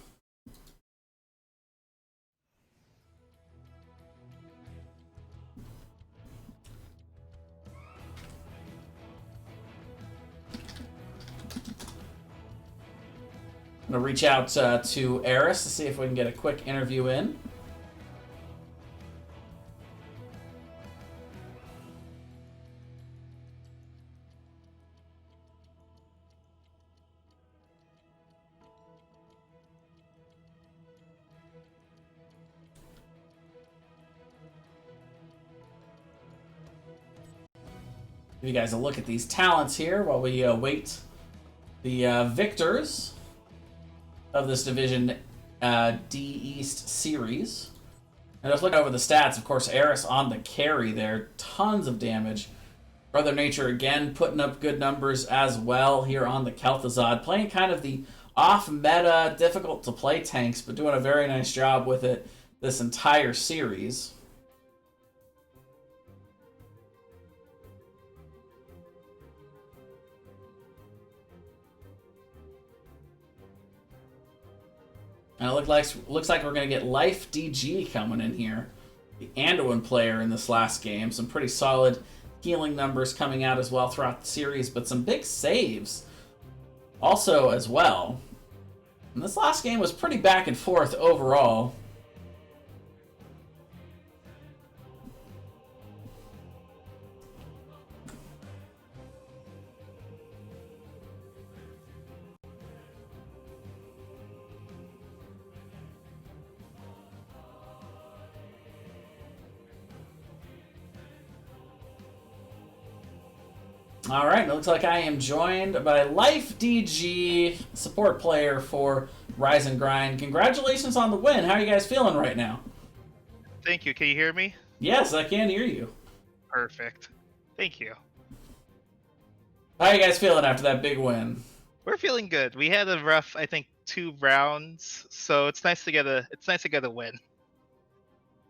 I'm going to reach out to Eris to see if we can get a quick interview in. Give you guys a look at these talents here while we wait the victors of this Division D East series. And let's look over the stats. Of course, Eris on the carry there. Tons of damage. Brother Nature again putting up good numbers as well here on the Kel'Thuzad. Playing kind of the off-meta, difficult-to-play tanks, but doing a very nice job with it this entire series. And it looks like we're going to get Life DG coming in here. The Anduin player in this last game. Some pretty solid healing numbers coming out as well throughout the series, but some big saves also as well. And this last game was pretty back and forth overall. All right, it looks like I am joined by Life DG, support player for Rise and Grind. Congratulations on the win. How are you guys feeling right now? Thank you. Can you hear me? Yes, I can hear you. Perfect. Thank you. How are you guys feeling after that big win? We're feeling good. We had a rough, I think, 2 rounds, so it's nice to get a win.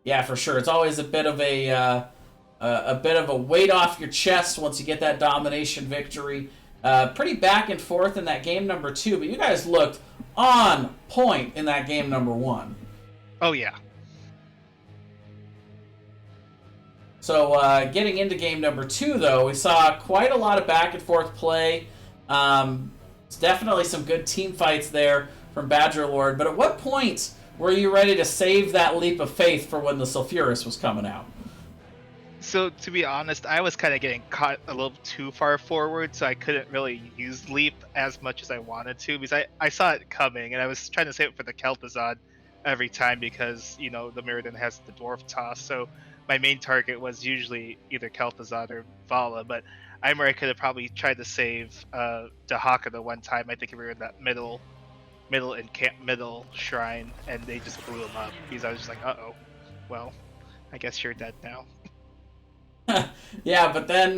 Yeah, for sure. It's always a bit of a weight off your chest once you get that domination victory. Pretty back and forth in that game number 2, but you guys looked on point in that game number 1. Oh yeah. So getting into game number 2, though, we saw quite a lot of back and forth play. It's definitely some good team fights there from Badger Lord. But at what point were you ready to save that leap of faith for when the Sulfuris was coming out? So to be honest, I was kind of getting caught a little too far forward, so I couldn't really use leap as much as I wanted to because I saw it coming, and I was trying to save it for the Kel'Thuzad every time because, you know, the Mirrodin has the Dwarf Toss, so my main target was usually either Kel'Thuzad or Vala, but I remember I could have probably tried to save Dahaka the one time. I think we were in that middle shrine, and they just blew him up because I was just like, uh-oh, well, I guess you're dead now. Yeah, but then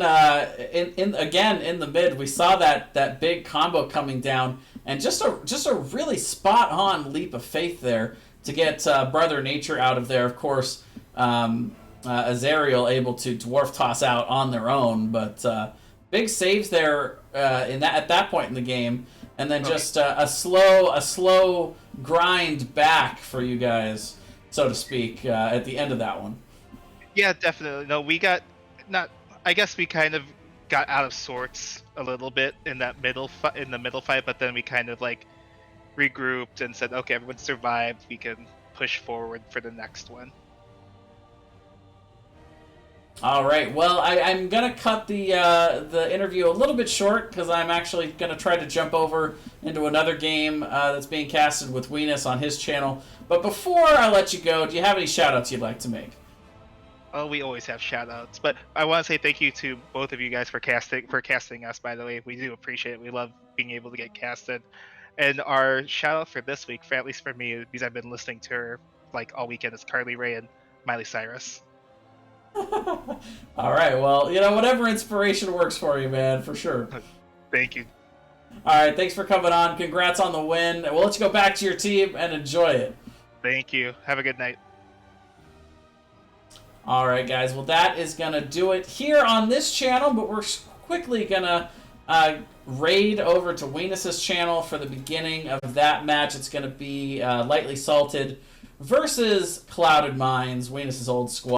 in the mid, we saw that big combo coming down, and just a really spot on leap of faith there to get Brother Nature out of there. Of course, Azariel able to dwarf toss out on their own, but big saves there at that point in the game, and then just a slow grind back for you guys, so to speak, at the end of that one. Yeah, definitely. No, we got not. I guess we kind of got out of sorts a little bit in that middle fight, but then we kind of like regrouped and said, okay, everyone survived. We can push forward for the next one. All right. Well, I'm gonna cut the interview a little bit short because I'm actually gonna try to jump over into another game that's being casted with Weenus on his channel. But before I let you go, do you have any shout-outs you'd like to make? Oh, we always have shout-outs, but I want to say thank you to both of you guys for casting us. By the way, we do appreciate it. We love being able to get casted. And our shout-out for this week, at least for me, because I've been listening to her like all weekend, is Carly Rae and Miley Cyrus. All right, well, you know, whatever inspiration works for you, man, for sure. Thank you. All right, thanks for coming on. Congrats on the win. We'll let you go back to your team and enjoy it. Thank you. Have a good night. All right, guys. Well, that is going to do it here on this channel, but we're quickly going to raid over to Weenus's channel for the beginning of that match. It's going to be Lightly Salted versus Clouded Minds, Weenus's old squad.